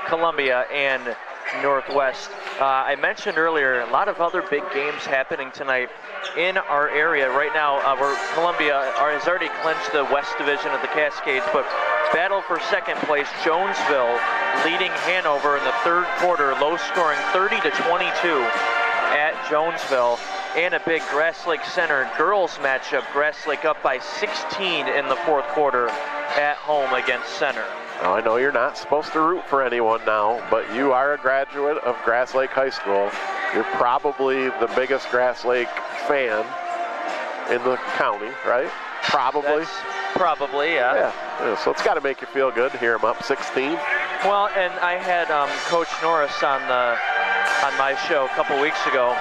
Columbia and Northwest. I mentioned earlier a lot of other big games happening tonight in our area. Right now, Columbia has already clinched the West Division of the Cascades, but battle for second place, Jonesville leading Hanover in the third quarter, low scoring 30-22 at Jonesville. And a big Grass Lake Center girls matchup. Grass Lake up by 16 in the fourth quarter at home against Center. Now, I know you're not supposed to root for anyone now, but you are a graduate of Grass Lake High School. You're probably the biggest Grass Lake fan in the county, right? Probably. Probably, yeah. Yeah, so it's got to make you feel good to hear them up 16. Well, and I had Coach Norris on my show a couple weeks ago,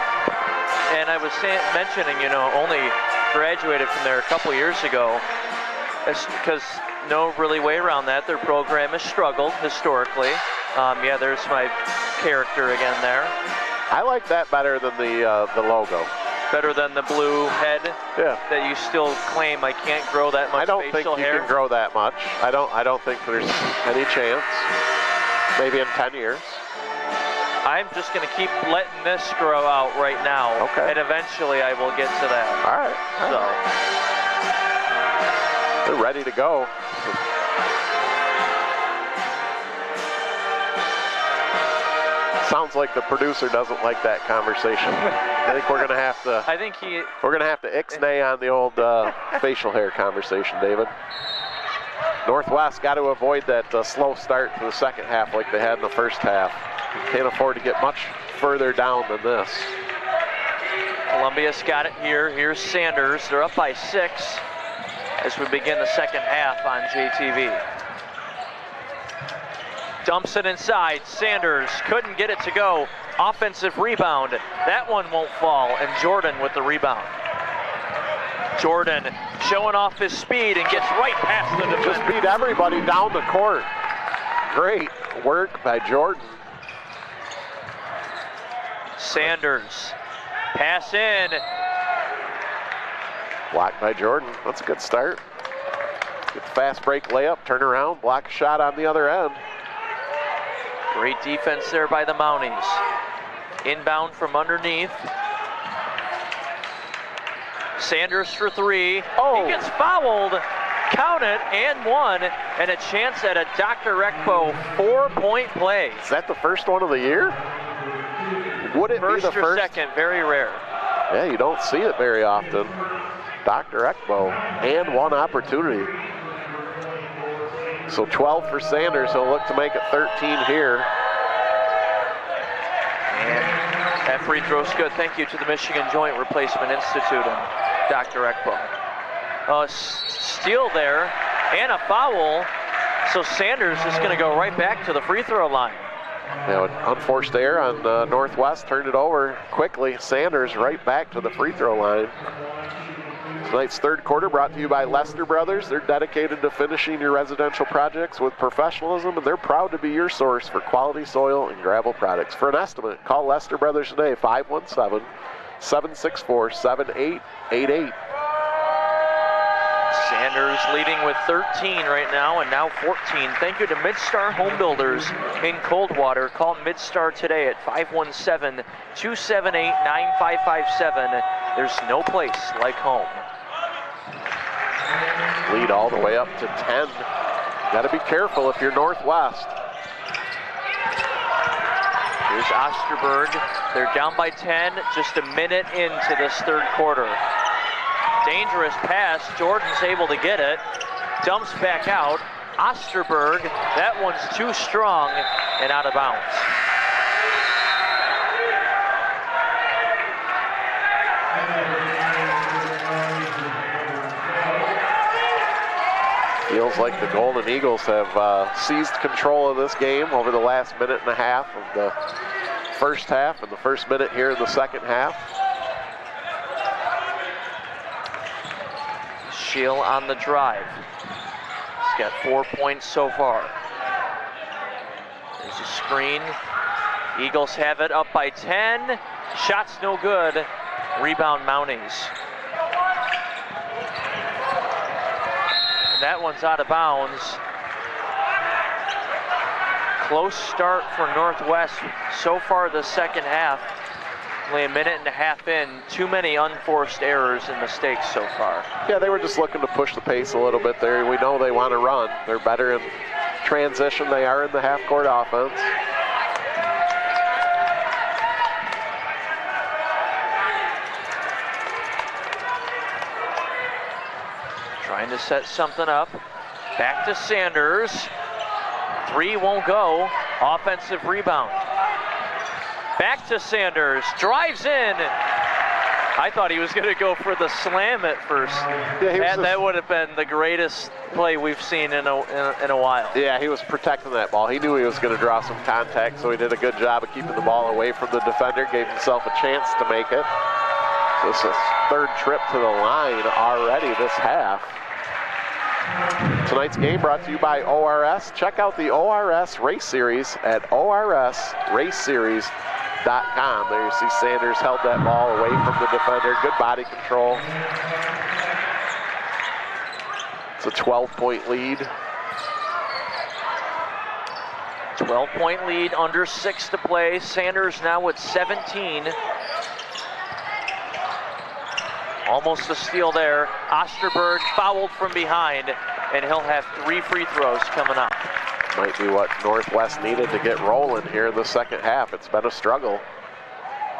and I was mentioning, only graduated from there a couple years ago, because no really way around that. Their program has struggled historically. Yeah, there's my character again there. I like that better than the logo. Better than the blue head. Yeah. That you still claim I can't grow that much facial hair. I don't think you can grow that much. I don't think there's any chance. Maybe in 10 years. I'm just going to keep letting this grow out right now. Okay. And eventually I will get to that. All right. So they're ready to go. Sounds like the producer doesn't like that conversation. I think we're gonna have to. We're gonna have to ixnay on the old facial hair conversation, David. Northwest got to avoid that slow start to the second half like they had in the first half. Can't afford to get much further down than this. Columbia's got it here. Here's Sanders. They're up by 6 as we begin the second half on JTV. Dumps it inside. Sanders couldn't get it to go. Offensive rebound. That one won't fall. And Jordan with the rebound. Jordan showing off his speed and gets right past the defender. Just beat everybody down the court. Great work by Jordan. Sanders. Pass in. Blocked by Jordan. That's a good start. Good fast break layup. Turn around. Block a shot on the other end. Great defense there by the Mounties. Inbound from underneath. Sanders for 3. Oh. He gets fouled. Count it, and 1. And a chance at a Dr. Ekbo 4-point play. Is that the first one of the year? Would it be the or first? Second, very rare. Yeah, you don't see it very often. Dr. Ekbo, and 1 opportunity. So 12 for Sanders. He'll look to make it 13 here. And that free throw's good. Thank you to the Michigan Joint Replacement Institute and Dr. Ekbo. Steal there and a foul. So Sanders is going to go right back to the free throw line. Now, an unforced error on Northwest. Turned it over quickly. Sanders right back to the free throw line. Tonight's third quarter brought to you by Lester Brothers. They're dedicated to finishing your residential projects with professionalism, and they're proud to be your source for quality soil and gravel products. For an estimate, call Lester Brothers today, 517-764-7888. Sanders leading with 13 right now, and now 14. Thank you to Midstar Home Builders in Coldwater. Call Midstar today at 517-278-9557. There's no place like home. Lead all the way up to 10. Got to be careful if you're Northwest. Here's Osterberg. They're down by 10, just a minute into this third quarter. Dangerous pass. Jordan's able to get it. Dumps back out. Osterberg, that one's too strong and out of bounds. Feels like the Golden Eagles have seized control of this game over the last minute and a half of the first half and the first minute here in the second half. Scheel on the drive. He's got 4 points so far. There's a screen. Eagles have it up by 10. Shot's no good. Rebound Mounties. That one's out of bounds. Close start for Northwest so far the second half. Only a minute and a half in. Too many unforced errors and mistakes so far. Yeah, they were just looking to push the pace a little bit there. We know they want to run. They're better in transition. They are in the half-court offense. Trying to set something up. Back to Sanders. Three won't go. Offensive rebound. Back to Sanders. Drives in. I thought he was going to go for the slam at first. Yeah, that would have been the greatest play we've seen in a while. Yeah, he was protecting that ball. He knew he was going to draw some contact, so he did a good job of keeping the ball away from the defender, gave himself a chance to make it. So this is third trip to the line already this half. Tonight's game brought to you by ORS. Check out the ORS Race Series at ORSRaceSeries.com. There you see Sanders held that ball away from the defender. Good body control. It's a 12-point lead. 12-point lead, under 6 to play. Sanders now with 17. Almost a steal there. Osterberg fouled from behind, and he'll have 3 free throws coming up. Might be what Northwest needed to get rolling here in the second half. It's been a struggle.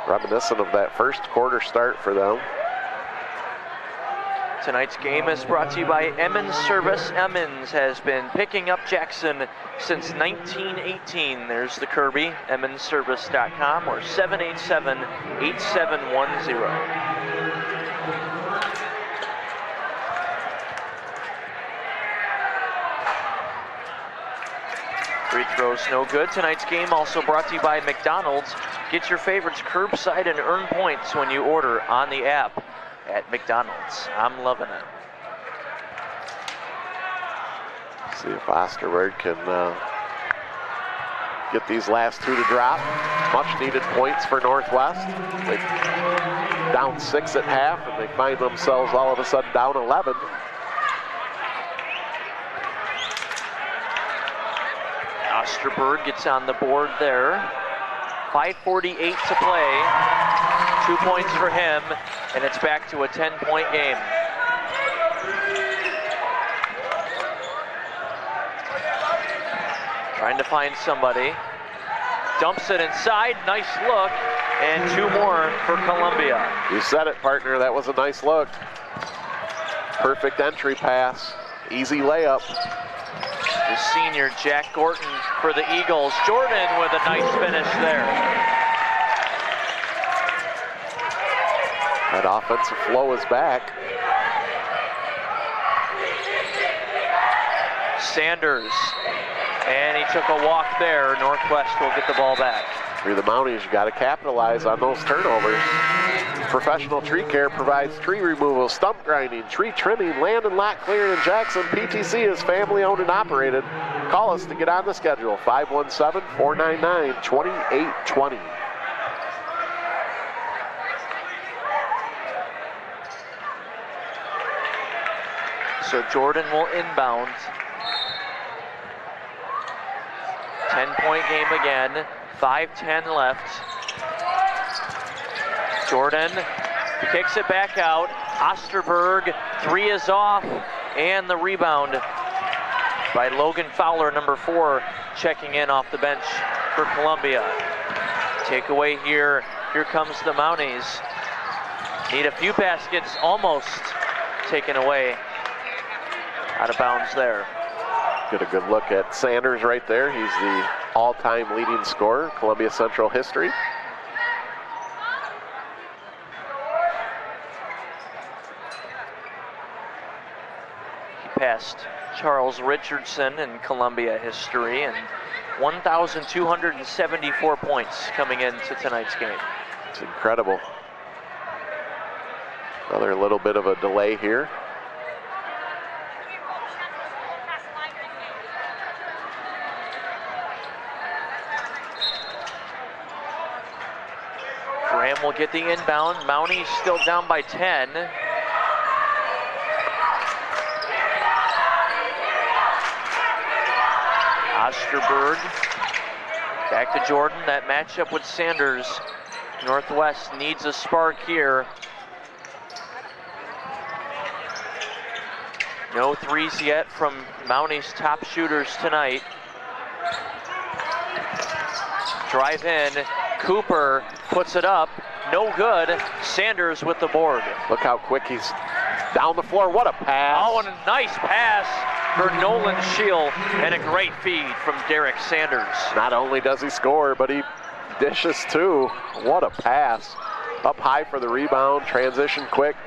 Reminiscent of that first quarter start for them. Tonight's game is brought to you by Emmons Service. Emmons has been picking up Jackson since 1918. There's the Kirby, emmonsservice.com, or 787-8710. Free throws no good. Tonight's game also brought to you by McDonald's. Get your favorites curbside and earn points when you order on the app at McDonald's. I'm loving it. See if Osterberg can get these last 2 to drop. Much needed points for Northwest. They down 6 at half, and they find themselves all of a sudden down 11. Osterberg gets on the board there. 5:48 to play. 2 points for him, and it's back to a 10-point game. Trying to find somebody. Dumps it inside. Nice look. And 2 more for Columbia. You said it, partner. That was a nice look. Perfect entry pass. Easy layup. The senior Jack Gorton for the Eagles. Jordan with a nice finish there. That offensive flow is back. Sanders, and he took a walk there. Northwest will get the ball back. If you're the Mounties, you got to capitalize on those turnovers. Professional Tree Care provides tree removal, stump grinding, tree trimming, land and lot clearing in Jackson. PTC is family owned and operated. Call us to get on the schedule, 517-499-2820. So Jordan will inbound. 10-point game again, 5:10 left. Jordan kicks it back out. Osterberg, 3 is off, and the rebound by Logan Fowler, number 4, checking in off the bench for Columbia. Takeaway here. Here comes the Mounties. Need a few baskets, almost taken away. Out of bounds there. Get a good look at Sanders right there. He's the all-time leading scorer, Columbia Central history. He passed Charles Richardson in Columbia history, and 1,274 points coming into tonight's game. It's incredible. Another little bit of a delay here. Graham will get the inbound. Mounties still down by 10. Osterberg back to Jordan. That matchup with Sanders. Northwest needs a spark here. No threes yet from Mounties' top shooters tonight. Drive in. Cooper puts it up. No good. Sanders with the board. Look how quick he's down the floor. What a pass. Oh, and a nice pass for Nolan Scheel, and a great feed from Derek Sanders. Not only does he score, but he dishes too. What a pass. Up high for the rebound, transition quick.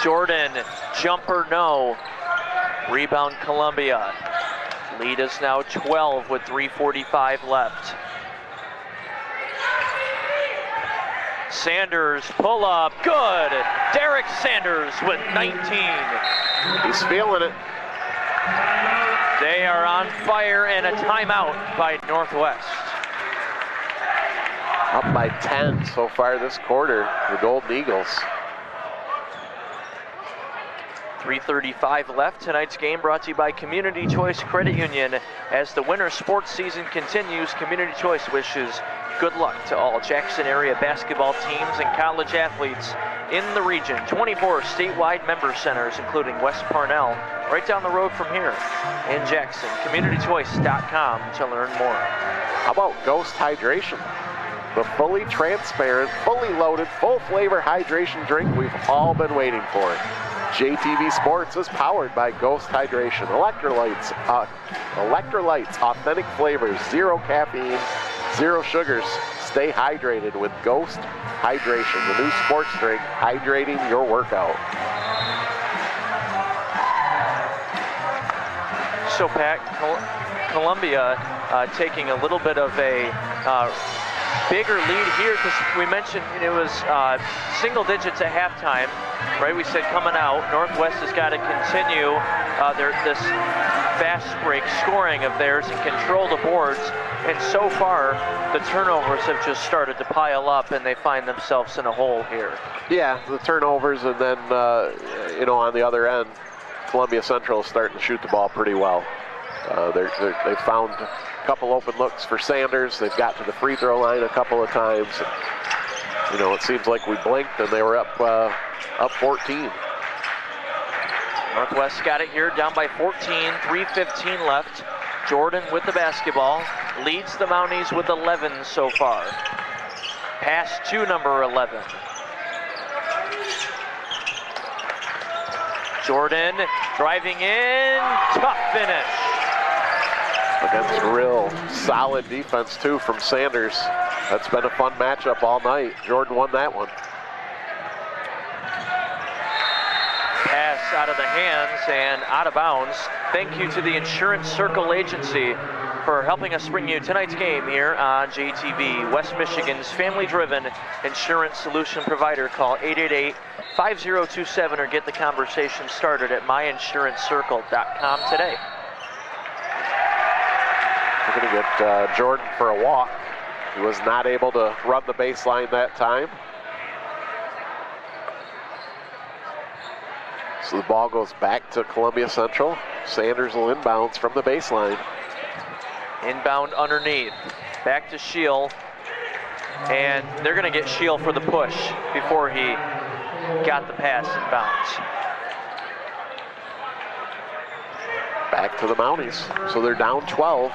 Jordan, jumper no. Rebound Columbia. Lead is now 12 with 3:45 left. Sanders, pull up, good. Derek Sanders with 19. He's feeling it. They are on fire, and a timeout by Northwest. Up by 10 so far this quarter, the Golden Eagles. 3:35 left. Tonight's game brought to you by Community Choice Credit Union. As the winter sports season continues, Community Choice wishes good luck to all Jackson area basketball teams and college athletes in the region. 24 statewide member centers, including West Parnell, right down the road from here in Jackson. CommunityChoice.com to learn more. How about Ghost Hydration? The fully transparent, fully loaded, full flavor hydration drink we've all been waiting for. JTV Sports is powered by Ghost Hydration. Electrolytes, authentic flavors, zero caffeine, zero sugars. Stay hydrated with Ghost Hydration, the new sports drink hydrating your workout. So Pat, Columbia taking a little bit of a bigger lead here, because we mentioned it was single digits at halftime, right? We said coming out, Northwest has got to continue this fast break scoring of theirs and control the boards. And so far, the turnovers have just started to pile up, and they find themselves in a hole here. Yeah, the turnovers, and then on the other end, Columbia Central is starting to shoot the ball pretty well. They've found a couple open looks for Sanders. They've got to the free throw line a couple of times. And, it seems like we blinked and they were up 14. Northwest got it here, down by 14, 3:15 left. Jordan with the basketball, leads the Mounties with 11 so far. Pass to number 11. Jordan driving in, tough finish. Against real solid defense too from Sanders. That's been a fun matchup all night. Jordan won that one. Pass out of the hands and out of bounds. Thank you to the Insurance Circle Agency for helping us bring you tonight's game here on JTV. West Michigan's family-driven insurance solution provider. Call 888-5027 or get the conversation started at myinsuranccircle.com today. We're going to get Jordan for a walk. He was not able to run the baseline that time. So the ball goes back to Columbia Central. Sanders will inbounds from the baseline. Inbound underneath. Back to Scheel. And they're going to get Scheel for the push before he got the pass inbounds. Back to the Mounties. So they're down 12.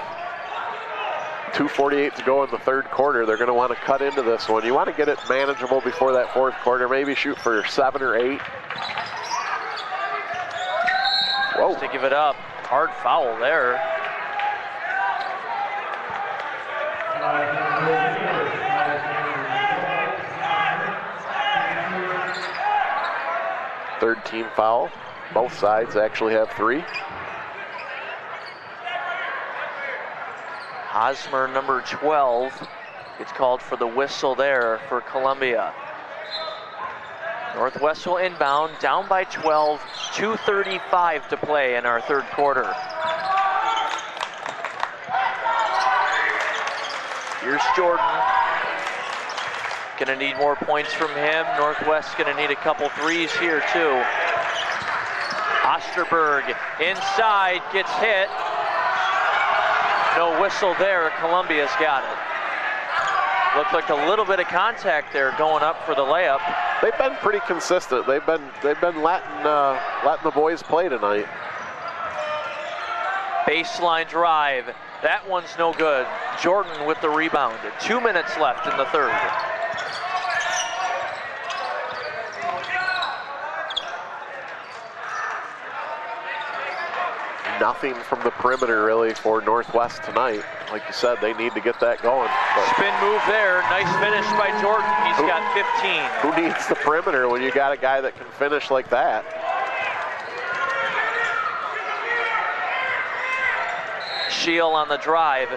2:48 to go in the third quarter. They're going to want to cut into this one. You want to get it manageable before that fourth quarter. Maybe shoot for 7 or 8. Whoa. Just to give it up. Hard foul there. Third team foul. Both sides actually have 3. Hosmer, number 12, gets called for the whistle there for Columbia. Northwest will inbound, down by 12, 2:35 to play in our third quarter. Here's Jordan. Gonna need more points from him. Northwest's gonna need a couple threes here too. Osterberg inside, gets hit. No whistle there, Columbia's got it. Looked like a little bit of contact there going up for the layup. They've been pretty consistent. They've been letting the boys play tonight. Baseline drive. That one's no good. Jordan with the rebound. 2 minutes left in the third. nothing from the perimeter really for Northwest tonight. Like you said, they need to get that going. But spin move there. Nice finish by Jordan. He's got 15. Who needs the perimeter when you got a guy that can finish like that? Scheel on the drive.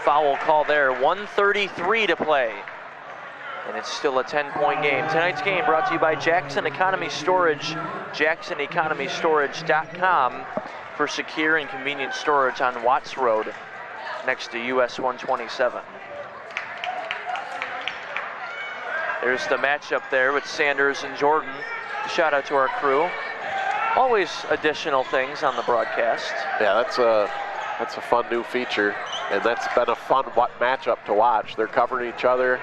Foul call there. 1:33 to play. And it's still a 10-point game. Tonight's game brought to you by Jackson Economy Storage, JacksonEconomyStorage.com for secure and convenient storage on Watts Road next to US 127. There's the matchup there with Sanders and Jordan. Shout out to our crew. Always additional things on the broadcast. Yeah, that's a fun new feature, and that's been a fun matchup to watch. They're covering each other.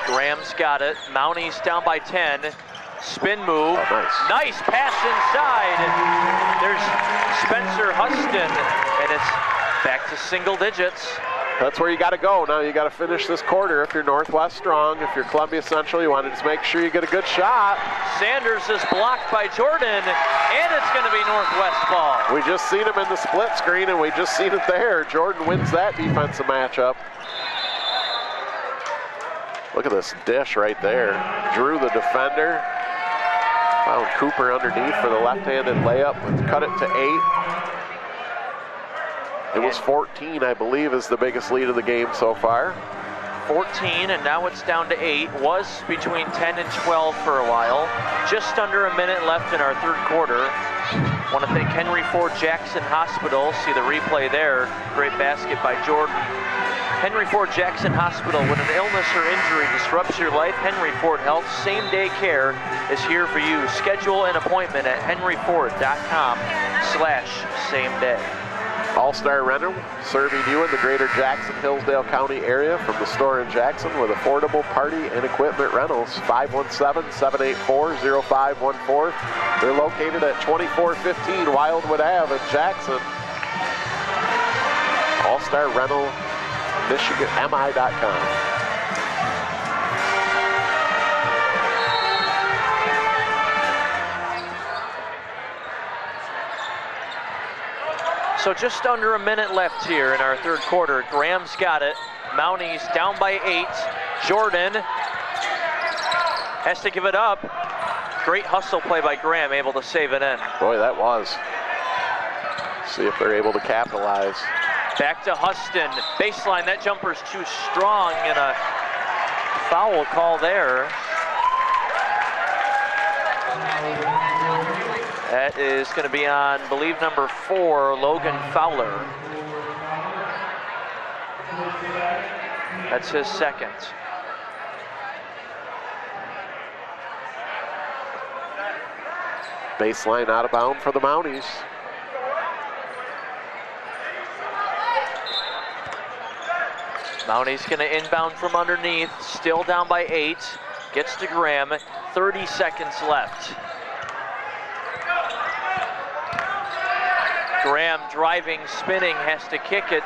Graham's got it. Mounties down by 10. Spin move. Oh, nice pass inside. There's Spencer Huston, and it's back to single digits. That's where you got to go. Now you got to finish this quarter. If you're Northwest strong, if you're Columbia Central, you want to just make sure you get a good shot. Sanders is blocked by Jordan, and it's going to be Northwest ball. We just seen him in the split screen, and we just seen it there. Jordan wins that defensive matchup. Look at this dish right there. Drew the defender. Found Cooper underneath for the left-handed layup. Cut it to 8. It was 14, I believe, is the biggest lead of the game so far. 14, and now it's down to 8. Was between 10 and 12 for a while. Just under a minute left in our third quarter. Want to thank Henry Ford Jackson Hospital. See the replay there. Great basket by Jordan. Henry Ford Jackson Hospital. When an illness or injury disrupts your life, Henry Ford Health same-day care is here for you. Schedule an appointment at henryford.com/same-day. All-Star Rental, serving you in the greater Jackson-Hillsdale County area from the store in Jackson with affordable party and equipment rentals. 517-784-0514. They're located at 2415 Wildwood Ave in Jackson. All-Star Rental, MichiganMI.com. So just under a minute left here in our third quarter. Graham's got it. Mounties down by 8. Jordan has to give it up. Great hustle play by Graham, able to save it in. Boy, that was. See if they're able to capitalize. Back to Huston. Baseline, that jumper's too strong, and a foul call there. That is going to be on, I believe, number 4, Logan Fowler. That's his second. Baseline out of bound for the Mounties. Mounties going to inbound from underneath, still down by 8. Gets to Graham, 30 seconds left. Graham driving, spinning, has to kick it.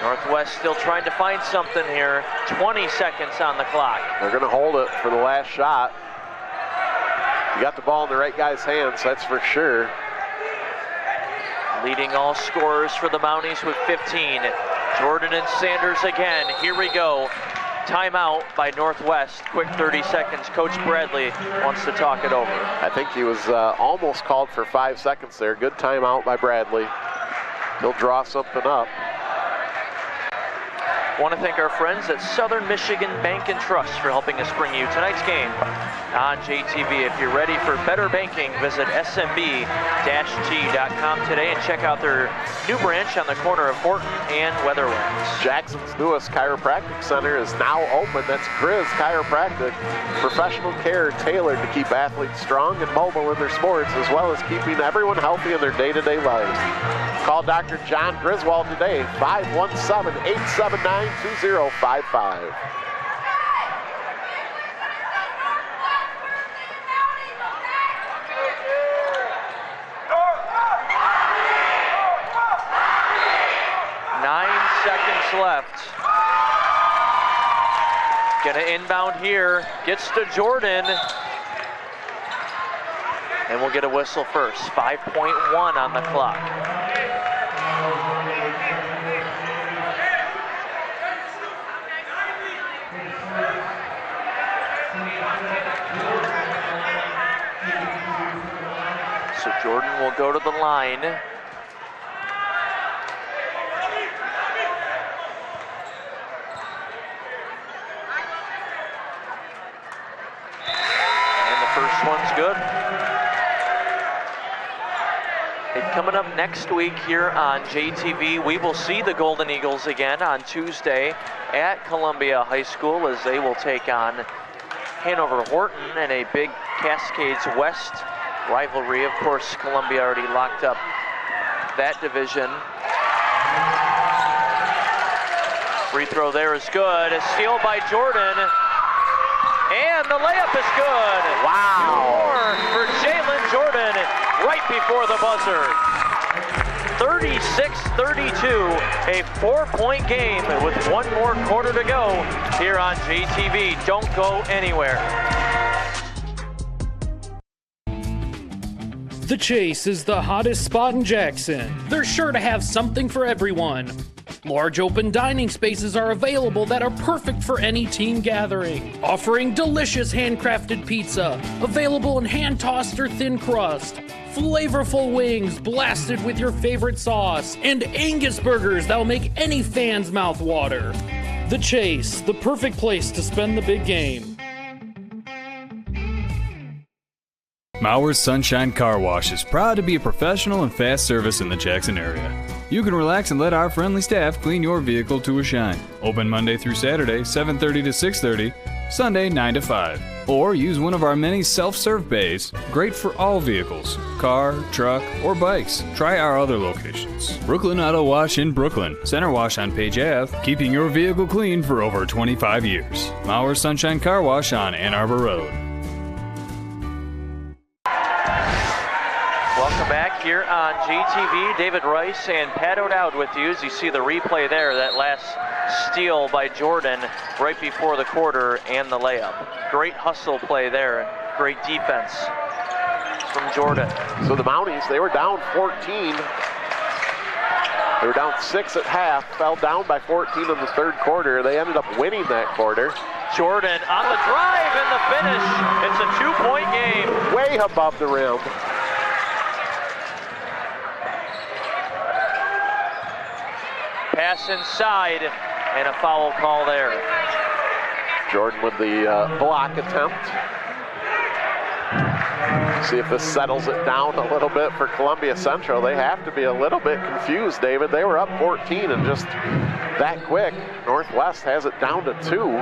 Northwest still trying to find something here. 20 seconds on the clock. They're going to hold it for the last shot. You got the ball in the right guy's hands, that's for sure. Leading all scorers for the Mounties with 15. Jordan and Sanders again. Here we go. Timeout by Northwest. Quick 30 seconds. Coach Bradley wants to talk it over. I think he was almost called for 5 seconds there. Good timeout by Bradley. He'll draw something up. Want to thank our friends at Southern Michigan Bank and Trust for helping us bring you tonight's game on JTV. If you're ready for better banking, visit smb-t.com today and check out their new branch on the corner of Horton and Weatherlands. Jackson's newest chiropractic center is now open. That's Grizz Chiropractic. Professional care tailored to keep athletes strong and mobile in their sports, as well as keeping everyone healthy in their day-to-day lives. Call Dr. John Griswold today, 517-879-2055. Left. Gonna inbound here. Gets to Jordan. And we'll get a whistle first. 5.1 on the clock. So Jordan will go to the line. And the first one's good. And coming up next week here on JTV, we will see the Golden Eagles again on Tuesday at Columbia High School as they will take on Hanover Horton in a big Cascades West rivalry. Of course, Columbia already locked up that division. Free throw there is good. A steal by Jordan. And the layup is good. Wow. More for Jalen Jordan right before the buzzer. 36-32, a 4-point game with one more quarter to go here on JTV. Don't go anywhere. The Chase is the hottest spot in Jackson. They're sure to have something for everyone. Large open dining spaces are available that are perfect for any team gathering, offering delicious handcrafted pizza, available in hand-tossed or thin crust, flavorful wings blasted with your favorite sauce, and Angus burgers that'll make any fan's mouth water. The Chase, the perfect place to spend the big game. Mauer's Sunshine Car Wash is proud to be a professional and fast service in the Jackson area. You can relax and let our friendly staff clean your vehicle to a shine. Open Monday through Saturday, 7:30 to 6:30, Sunday 9 to 5. Or use one of our many self-serve bays, great for all vehicles, car, truck, or bikes. Try our other locations. Brooklyn Auto Wash in Brooklyn, Center Wash on Page Ave, keeping your vehicle clean for over 25 years. Mauer's Sunshine Car Wash on Ann Arbor Road. Welcome back here on JTV. David Rice and Pat O'Dowd with you as you see the replay there, that last steal by Jordan right before the quarter and the layup. Great hustle play there, great defense from Jordan. So the Mounties, they were down 14. They were down 6 at half, fell down by 14 in the third quarter. They ended up winning that quarter. Jordan on the drive and the finish. It's a 2-point game. Way above the rim. Pass inside, and a foul call there. Jordan with the block attempt. See if this settles it down a little bit for Columbia Central. They have to be a little bit confused, David. They were up 14 and just that quick. Northwest has it down to 2.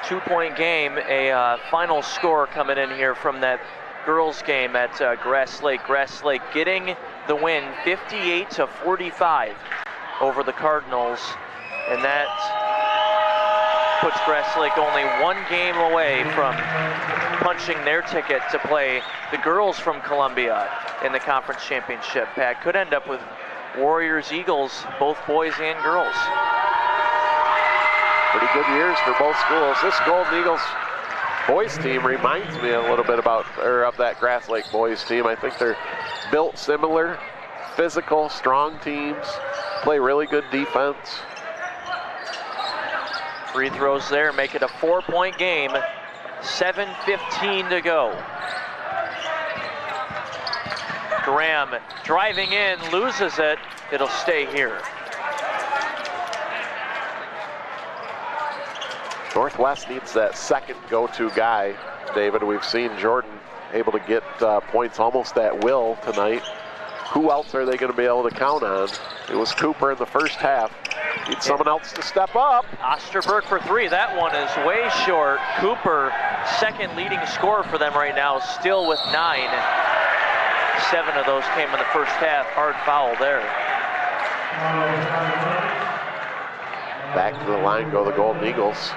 2-point game, a final score coming in here from that girls game at Grass Lake. Grass Lake getting the win 58-45 over the Cardinals, and that puts Grass Lake only 1 game away from punching their ticket to play the girls from Columbia in the conference championship. Pat, could end up with Warriors, Eagles, both boys and girls. Pretty good years for both schools. This Golden Eagles boys team reminds me a little bit of that Grass Lake boys team. I think they're built similar, physical, strong teams, play really good defense. Free throws there, make it a 4-point game. 7:15 to go. Graham driving in, loses it. It'll stay here. Northwest needs that second go-to guy, David. We've seen Jordan able to get points almost at will tonight. Who else are they going to be able to count on? It was Cooper in the first half. Need someone else to step up. Osterberg for 3. That one is way short. Cooper, second leading scorer for them right now, still with 9. 7 of those came in the first half. Hard foul there. Back to the line go the Golden Eagles.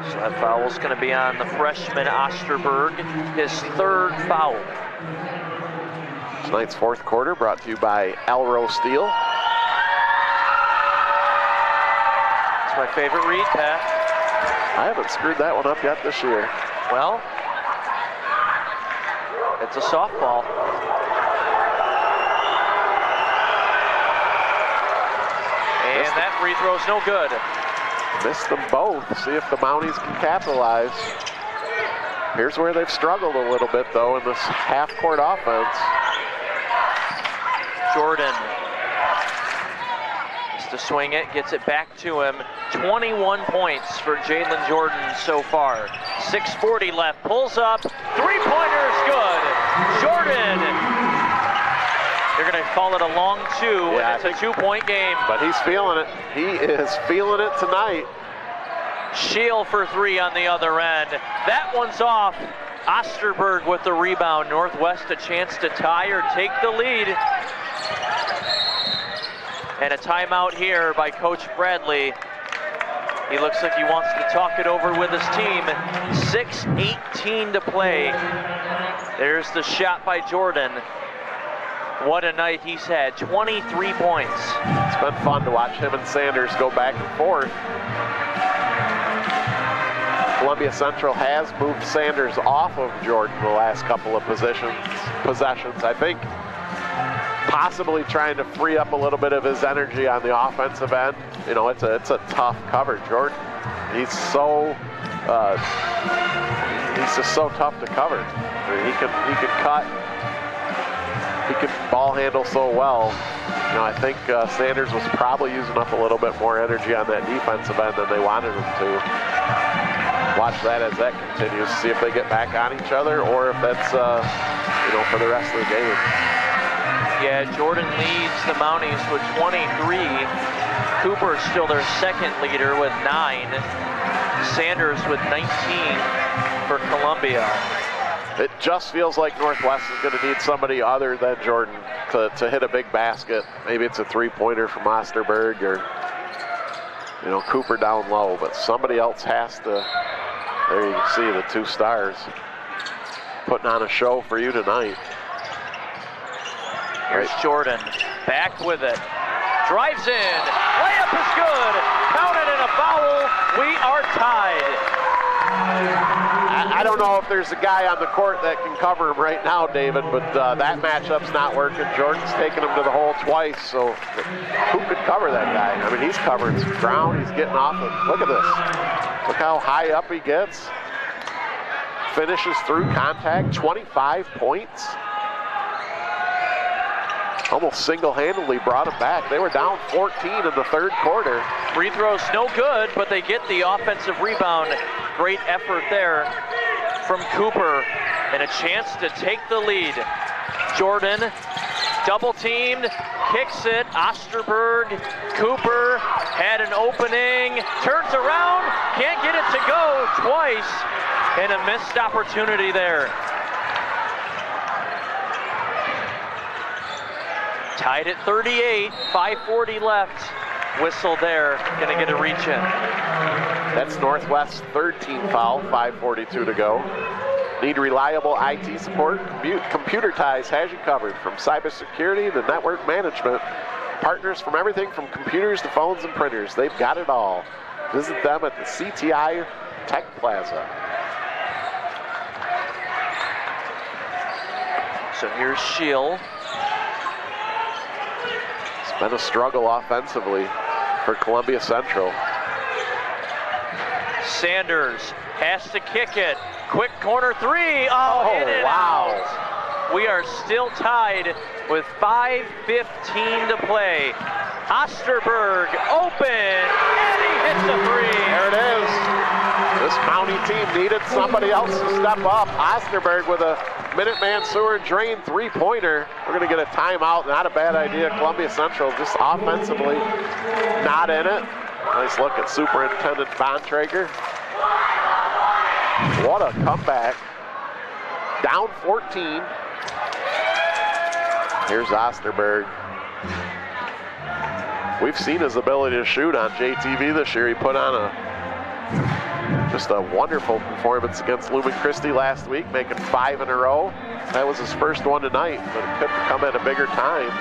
So that foul is going to be on the freshman Osterberg, his 3rd foul. Tonight's 4th quarter brought to you by Elro Steel. my favorite read, Pat. I haven't screwed that one up yet this year. Well, it's a softball. And that free throw's no good. Missed them both. See if the Mounties can capitalize. Here's where they've struggled a little bit, though, in this half-court offense. Jordan is to swing it, gets it back to him. 21 points for Jalen Jordan so far. 6:40 left, pulls up, three-pointer is good. Jordan, they're gonna call it a long two, Yeah, and it's a 2-point game. But he's feeling it. He is feeling it tonight. Scheel for three on the other end. That one's off. Osterberg with the rebound. Northwest a chance to tie or take the lead. And a timeout here by Coach Bradley. He looks like he wants to talk it over with his team. 6:18 to play. There's the shot by Jordan. What a night he's had, 23 points. It's been fun to watch him and Sanders go back and forth. Columbia Central has moved Sanders off of Jordan the last couple of possessions. I think possibly trying to free up a little bit of his energy on the offensive end. You know, it's a tough cover. Jordan, he's just so tough to cover. I mean, he can cut. He can ball handle so well. You know, I think Sanders was probably using up a little bit more energy on that defensive end than they wanted him to. Watch that as that continues, see if they get back on each other or if that's, for the rest of the game. Yeah, Jordan leads the Mounties with 23. Cooper's still their second leader with 9. Sanders with 19 for Columbia. It just feels like Northwest is going to need somebody other than Jordan to hit a big basket. Maybe it's a three-pointer from Osterberg or, Cooper down low, but somebody else has to. There you can see the two stars putting on a show for you tonight. Here's Jordan, back with it. Drives in, layup is good. Counted and a foul, we are tied. I don't know if there's a guy on the court that can cover him right now, David, but that matchup's not working. Jordan's taken him to the hole twice, so who could cover that guy? I mean, he's covering some ground. He's getting off of, look at this. Look how high up he gets. Finishes through contact, 25 points. Almost single-handedly brought him back. They were down 14 in the third quarter. Free throw's no good, but they get the offensive rebound. Great effort there from Cooper, and a chance to take the lead. Jordan, double teamed, kicks it. Osterberg, Cooper had an opening, turns around, can't get it to go twice, and a missed opportunity there. Tied at 38, 5:40 left. Whistle there, gonna get a reach in. That's Northwest's third team foul, 5:42 to go. Need reliable IT support? Computer Ties has you covered. From cybersecurity to network management, partners from everything from computers to phones and printers. They've got it all. Visit them at the CTI Tech Plaza. So here's Scheel. It's been a struggle offensively for Columbia Central. Sanders has to kick it. Quick corner three. In and out. We are still tied with 5:15 to play. Osterberg open, and he hits a three. There it is. This Mountie team needed somebody else to step up. Osterberg with a Minuteman Sewer Drain three-pointer. We're going to get a timeout. Not a bad idea. Columbia Central just offensively not in it. Nice look at Superintendent Bontrager. What a comeback. Down 14. Here's Osterberg. We've seen his ability to shoot on JTV this year. He put on just a wonderful performance against Lumen Christi last week, making 5 in a row. That was his first one tonight, but it could come at a bigger time.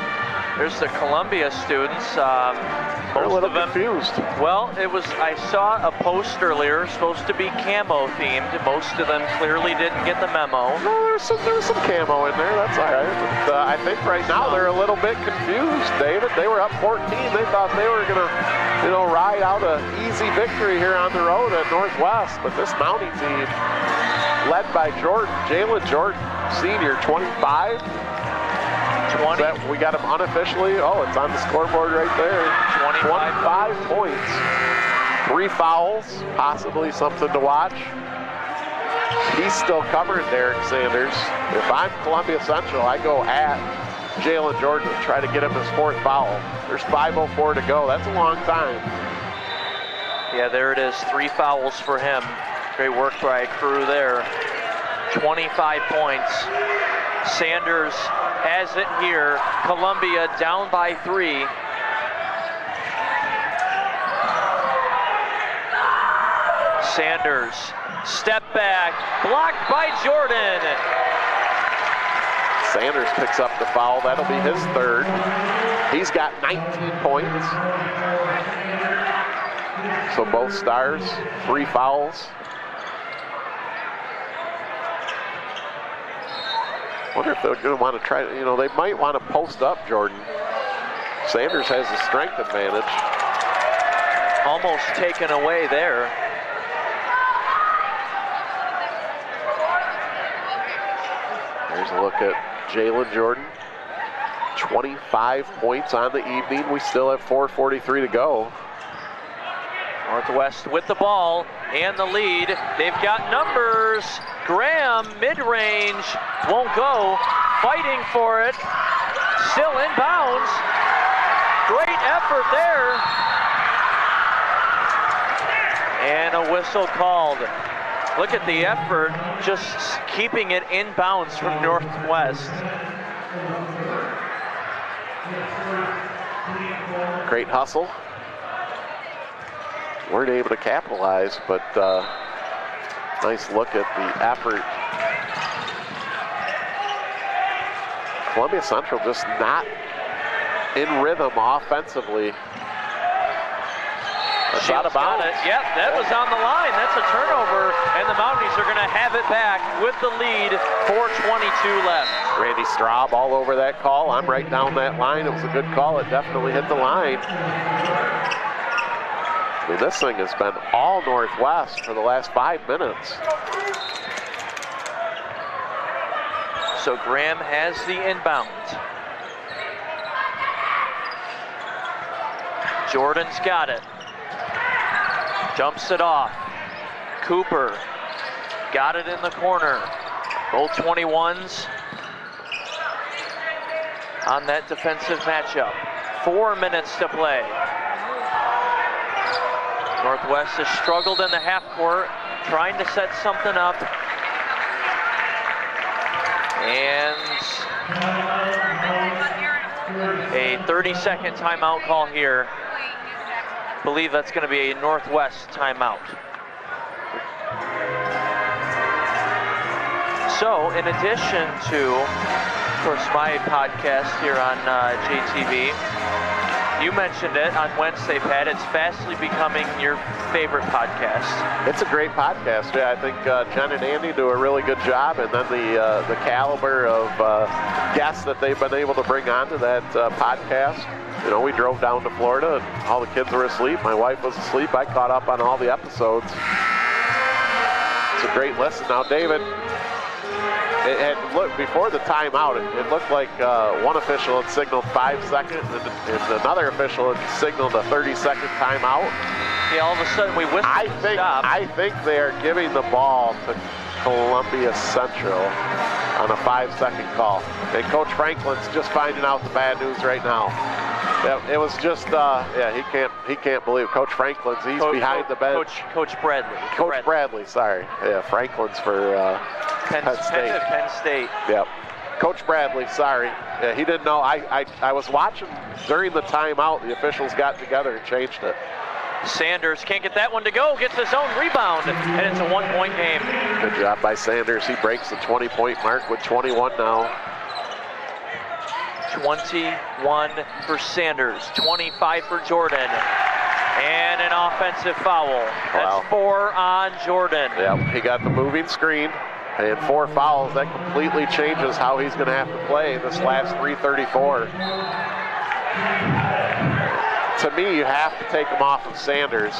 There's the Columbia students. They're a little confused. Well, I saw a post earlier, supposed to be camo themed. Most of them clearly didn't get the memo. No, there's some camo in there. That's all right. But, I think right now they're a little bit confused, David. They were up 14. They thought they were going to, ride out an easy victory here on the road at Northwest. But this Mountie team, led by Jalen Jordan, senior, 25. 20. We got him unofficially. Oh, it's on the scoreboard right there. 25 points. 3 fouls, possibly something to watch. He's still covering Derek Sanders. If I'm Columbia Central, I go at Jalen Jordan to try to get him his 4th foul. There's 5:04 to go. That's a long time. Yeah, there it is. 3 fouls for him. Great work by crew there. 25 points. Sanders has it here. Columbia down by 3. Sanders, step back, blocked by Jordan. Sanders picks up the foul. That'll be his 3rd. He's got 19 points. So both stars, 3 fouls. Wonder if they're going to want to try, they might want to post up Jordan. Sanders has the strength advantage. Almost taken away there. Here's a look at Jalen Jordan. 25 points on the evening. We still have 4:43 to go. Northwest with the ball and the lead. They've got numbers. Graham, mid-range, won't go. Fighting for it. Still inbounds. Great effort there. And a whistle called. Look at the effort, just keeping it inbounds from Northwest. Great hustle. Weren't able to capitalize, but nice look at the effort. Columbia Central just not in rhythm offensively. That's out of bounds. Yep, that was on the line. That's a turnover, and the Mounties are going to have it back with the lead. 4:22 left. Randy Straub all over that call. I'm right down that line. It was a good call. It definitely hit the line. I mean, this thing has been all Northwest for the last 5 minutes. So Graham has the inbound. Jordan's got it. Jumps it off. Cooper got it in the corner. Both 21s on that defensive matchup. 4 minutes to play. Northwest has struggled in the half court, trying to set something up. And a 30-second timeout call here. I believe that's going to be a Northwest timeout. So, in addition to, of course, my podcast here on JTV, you mentioned it on Wednesday, Pat. It's fastly becoming your favorite podcast. It's a great podcast. Yeah, I think Jen and Andy do a really good job, and then the caliber of guests that they've been able to bring onto that podcast. You know, we drove down to Florida, and all the kids were asleep. My wife was asleep. I caught up on all the episodes. It's a great listen. Now, David, it had looked before the timeout. It looked like one official had signaled 5 seconds, and another official had signaled a 30-second timeout. Yeah, all of a sudden we whistled. I think they are giving the ball to Columbia Central on a 5-second call. And Coach Franklin's just finding out the bad news right now. It was just, he can't believe it. Coach Franklin's, he's behind the bench. Coach Bradley. Coach Bradley, sorry. Yeah, Franklin's for Penn State. Penn State. Yep. Coach Bradley, sorry. Yeah, he didn't know. I was watching during the timeout. The officials got together and changed it. Sanders can't get that one to go. Gets his own rebound, and it's a 1-point game. Good job by Sanders. He breaks the 20-point mark with 21 now. 21 for Sanders, 25 for Jordan. And an offensive foul. That's 4 on Jordan. Yeah, he got the moving screen and 4 fouls. That completely changes how he's going to have to play this last 3:34. To me, you have to take him off of Sanders.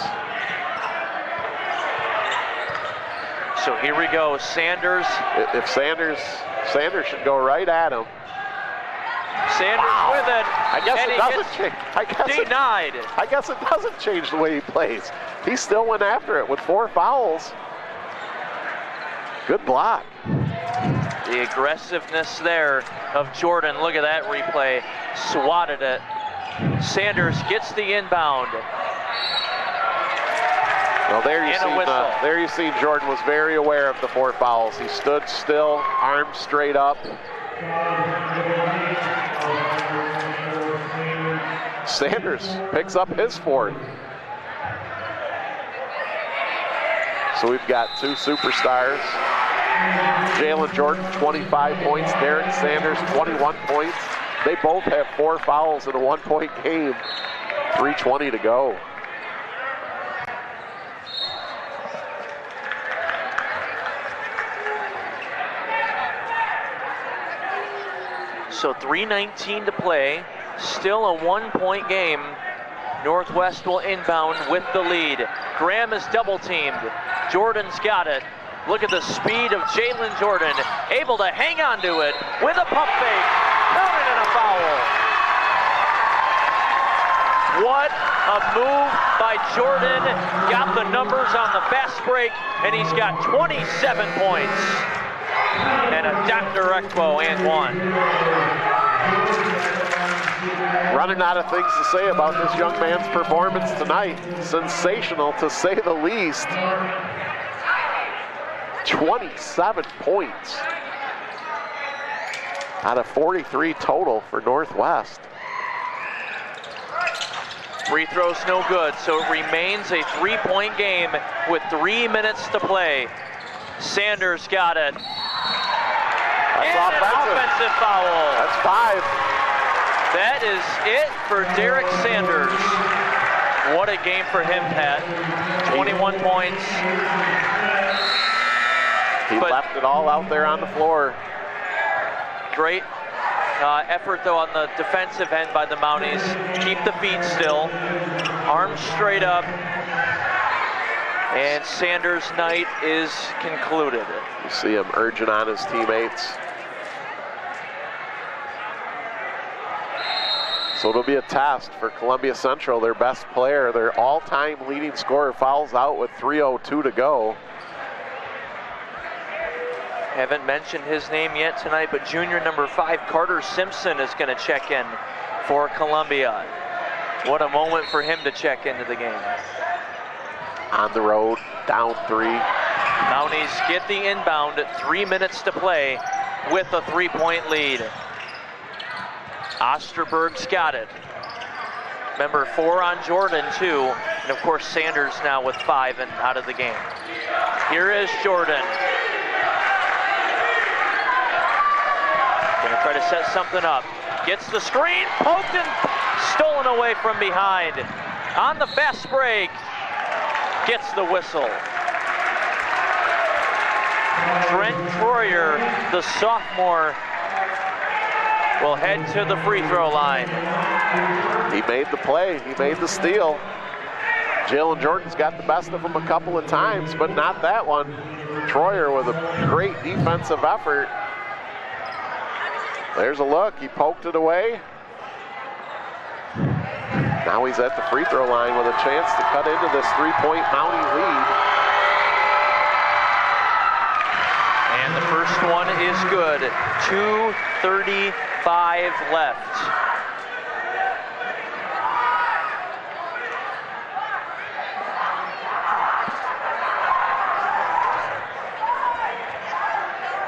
So here we go, Sanders. If Sanders should go right at him. Sanders with it. I guess it doesn't change. Denied. I guess it doesn't change the way he plays. He still went after it with 4 fouls. Good block. The aggressiveness there of Jordan. Look at that replay. Swatted it. Sanders gets the inbound. Well, there you see Jordan was very aware of the 4 fouls. He stood still, arms straight up. Sanders picks up his 4th. So we've got 2 superstars. Jalen Jordan, 25 points. Derek Sanders, 21 points. They both have 4 fouls in a 1-point game. 3:20 to go. So 3:19 to play. Still a 1-point game. Northwest will inbound with the lead. Graham is double teamed. Jordan's got it. Look at the speed of Jalen Jordan. Able to hang on to it with a pump fake. Counted and a foul. What a move by Jordan. Got the numbers on the fast break, and he's got 27 points. And a Dr. Ekpo and 1. Running out of things to say about this young man's performance tonight. Sensational, to say the least. 27 points out of 43 total for Northwest. Free throw's no good, so it remains a 3-point game with 3 minutes to play. Sanders got it. That's and offensive. An offensive foul. That's 5. That is it for Derek Sanders. What a game for him, Pat. 21 points. He left it all out there on the floor. Great effort, though, on the defensive end by the Mounties. Keep the feet still. Arms straight up. And Sanders' night is concluded. You see him urging on his teammates. So it'll be a test for Columbia Central. Their best player, their all-time leading scorer, fouls out with 3:02 to go. Haven't mentioned his name yet tonight, but junior number 5, Carter Simpson, is going to check in for Columbia. What a moment for him to check into the game. On the road, down 3. Mounties get the inbound at 3 minutes to play with a 3-point lead. Osterberg's got it. Remember, 4 on Jordan, too. And of course, Sanders now with 5 and out of the game. Here is Jordan. Gonna try to set something up. Gets the screen, poked and stolen away from behind. On the fast break, gets the whistle. Trent Troyer, the sophomore, will head to the free throw line. He made the play, he made the steal. Jalen Jordan's got the best of him a couple of times, but not that one. Troyer with a great defensive effort. There's a look, he poked it away. Now he's at the free throw line with a chance to cut into this 3-point Mountie lead. And the first one is good. 2:35 left.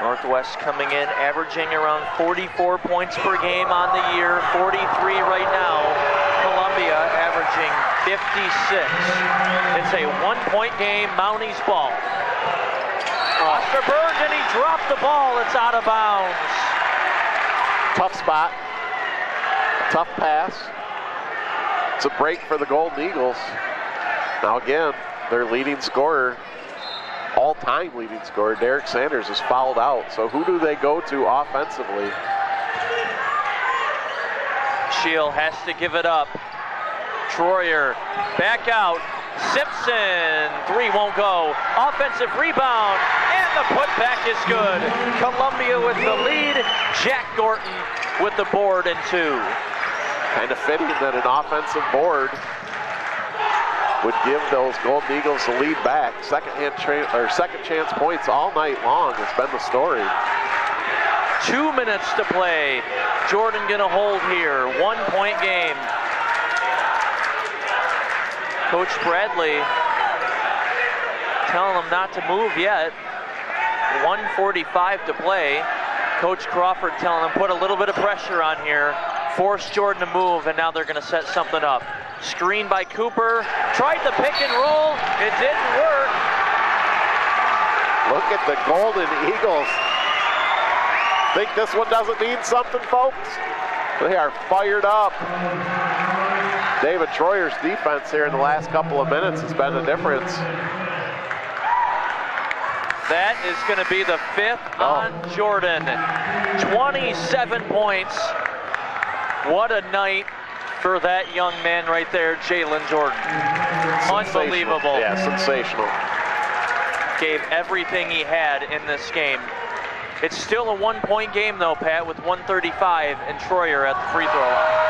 Northwest coming in, averaging around 44 points per game on the year, 43 right now. Columbia averaging 56. It's a 1-point game, Mounties ball. Osterberg, and he dropped the ball. It's out of bounds. Tough spot. Tough pass. It's a break for the Golden Eagles. Now again, their leading scorer, all-time leading scorer, Derek Sanders, is fouled out. So who do they go to offensively? Shield has to give it up. Troyer back out. Simpson, 3 won't go. Offensive rebound, and the putback is good. Columbia with the lead. Jack Gorton with the board and 2. Kind of fitting that an offensive board would give those Golden Eagles the lead back. Second chance points all night long has been the story. 2 minutes to play. Jordan gonna hold here. 1 point game. Coach Bradley telling them not to move yet. 1:45 to play. Coach Crawford telling them put a little bit of pressure on here. Force Jordan to move, and now they're gonna set something up. Screen by Cooper. Tried the pick and roll. It didn't work. Look at the Golden Eagles. Think this one doesn't mean something, folks? They are fired up. David Troyer's defense here in the last couple of minutes has been the difference. That is going to be the 5th on Jordan. 27 points. What a night for that young man right there, Jalen Jordan. Unbelievable. Yeah, sensational. Gave everything he had in this game. It's still a 1 point game though, Pat, with 1:35 and Troyer at the free throw line.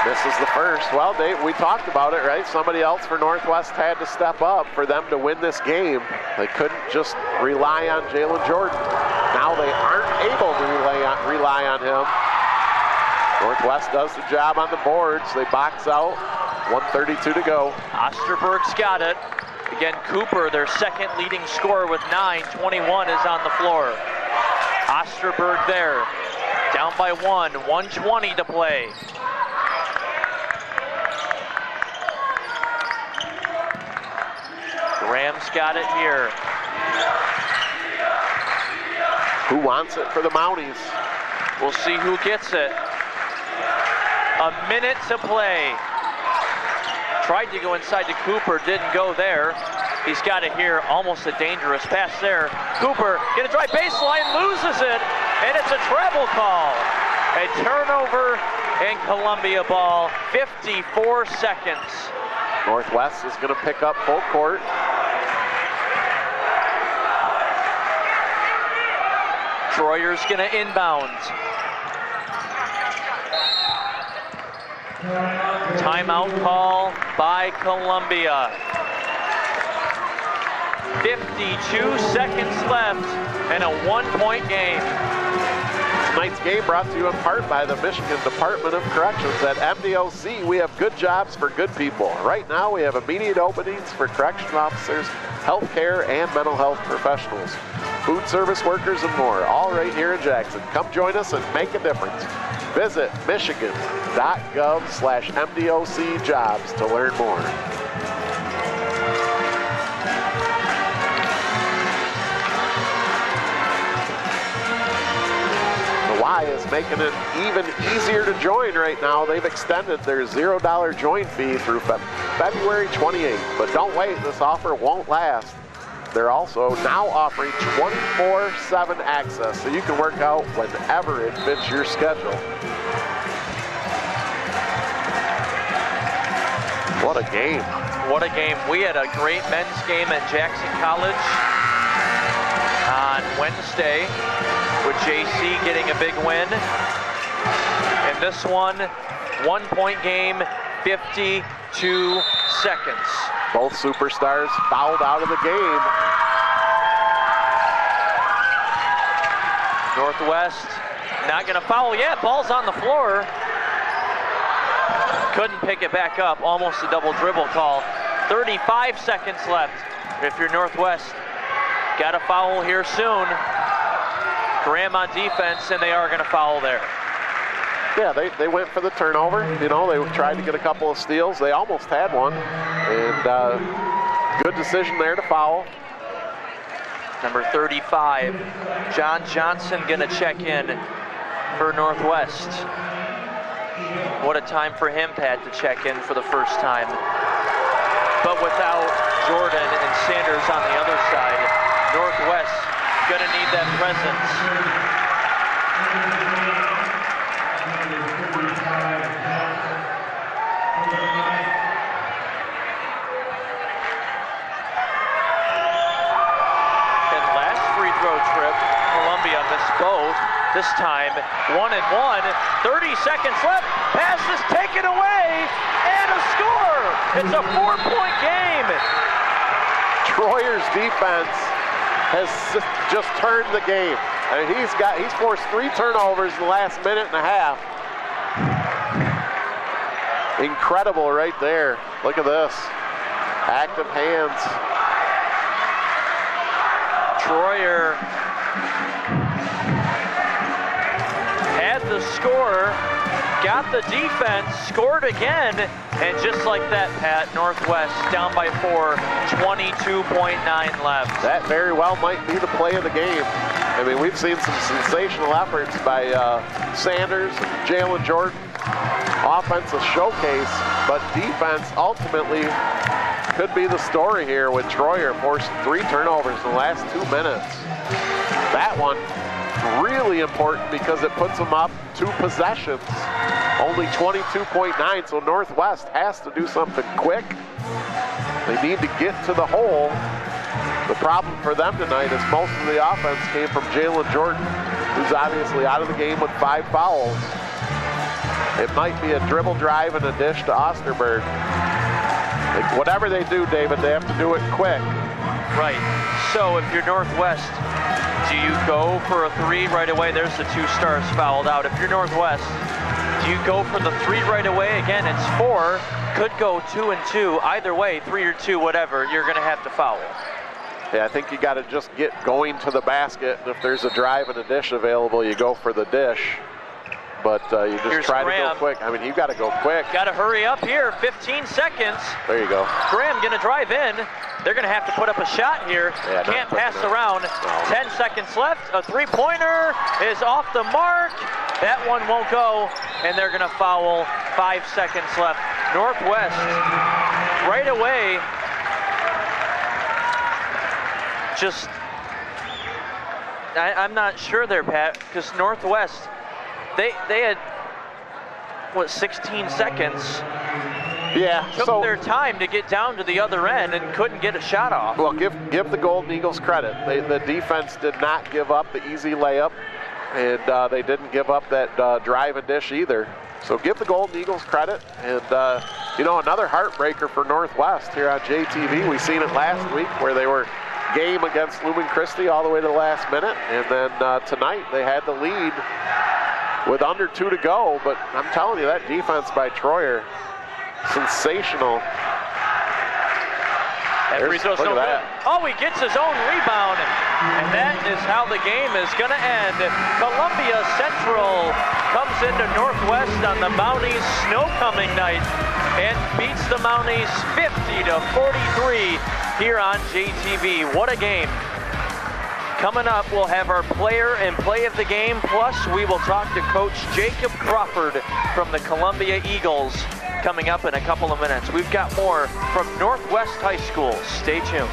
This is the first. Well, Dave, we talked about it, right? Somebody else for Northwest had to step up for them to win this game. They couldn't just rely on Jalen Jordan. Now they aren't able to rely on him. Northwest does the job on the boards. They box out. 1:32 to go. Osterberg's got it. Again, Cooper, their second leading scorer with 9. 21 is on the floor. Osterberg there. Down by 1. 1:20 to play. Graham's got it here. Who wants it for the Mounties? We'll see who gets it. A minute to play. Tried to go inside to Cooper, didn't go there. He's got it here, almost a dangerous pass there. Cooper, gonna drive baseline, loses it, and it's a travel call. A turnover and Columbia ball, 54 seconds. Northwest is gonna pick up full court. Troyer's gonna inbound. Timeout call by Columbia. 52 seconds left in a 1 point game. Tonight's game brought to you in part by the Michigan Department of Corrections. At MDOC, we have good jobs for good people. Right now, we have immediate openings for correction officers, healthcare, and mental health professionals, food service workers, and more, all right here in Jackson. Come join us and make a difference. Visit michigan.gov/MDOC jobs to learn more. The Y is making it even easier to join right now. They've extended their $0 join fee through February 28th. But don't wait, this offer won't last. They're also now offering 24/7 access, so you can work out whenever it fits your schedule. What a game. What a game. We had a great men's game at Jackson College on Wednesday with JC getting a big win. And this one, 1 point game, 52 seconds. Both superstars fouled out of the game. Northwest not gonna foul yet. Ball's on the floor. Couldn't pick it back up. Almost a double dribble call. 35 seconds left. If you're Northwest, got a foul here soon. Graham on defense, and they are gonna foul there. Yeah, they went for the turnover. You know, they tried to get a couple of steals. They almost had one. And good decision there to foul. Number 35, John Johnson gonna check in for Northwest. What a time for him, Pat, to check in for the first time. But without Jordan and Sanders on the other side, Northwest gonna need that presence. And last free throw trip, Columbia missed both. This time, 1-and-1, 30 seconds left, pass is taken away, and a score! It's a 4-point game! Troyer's defense has just turned the game. I mean, he's forced 3 turnovers in the last minute and a half. Incredible right there. Look at this. Active hands. Troyer had the score, got the defense, scored again, and just like that, Pat, Northwest down by 4, 22.9 left. That very well might be the play of the game. I mean, we've seen some sensational efforts by Sanders and Jalen Jordan. Offensive showcase, but defense ultimately could be the story here with Troyer forced 3 turnovers in the last 2 minutes. That one really important because it puts them up 2 possessions. Only 22.9, so Northwest has to do something quick. They need to get to the hole. The problem for them tonight is most of the offense came from Jalen Jordan, who's obviously out of the game with 5 fouls. It might be a dribble drive and a dish to Osterberg. Like, whatever they do, David, they have to do it quick. Right. So if you're Northwest, do you go for a 3 right away? There's the 2 stars fouled out. If you're Northwest, do you go for the 3 right away? Again, it's 4. Could go 2 and 2. Either way, 3 or 2, whatever, you're going to have to foul. Yeah, I think you got to just get going to the basket. And if there's a drive and a dish available, you go for the dish. But you just Here's try Graham. to go quick. I mean, you got to go quick. Got to hurry up here. 15 seconds. There you go. Graham going to drive in. They're going to have to put up a shot here. Yeah, can't pass around. 10 seconds left. A 3-pointer is off the mark. That one won't go, and they're going to foul. 5 seconds left. Northwest right away. Just, I'm not sure there, Pat, because Northwest, they had, what, 16 seconds? Yeah. Took their time to get down to the other end and couldn't get a shot off. Well, give the Golden Eagles credit. The defense did not give up the easy layup, and they didn't give up that drive and dish either. So give the Golden Eagles credit. And, you know, another heartbreaker for Northwest here on JTV. We seen it last week where they were game against Lumen Christi all the way to the last minute. And then tonight they had the lead with under 2 to go. But I'm telling you, that defense by Troyer, sensational. That free throw's no good. Oh, he gets his own rebound. And that is how the game is going to end. Columbia Central comes into Northwest on the Mounties snow coming night and beats the Mounties 50-43 here on JTV. What a game. Coming up, we'll have our player and play of the game, plus we will talk to Coach Jacob Crawford from the Columbia Eagles coming up in a couple of minutes. We've got more from Northwest High School. Stay tuned.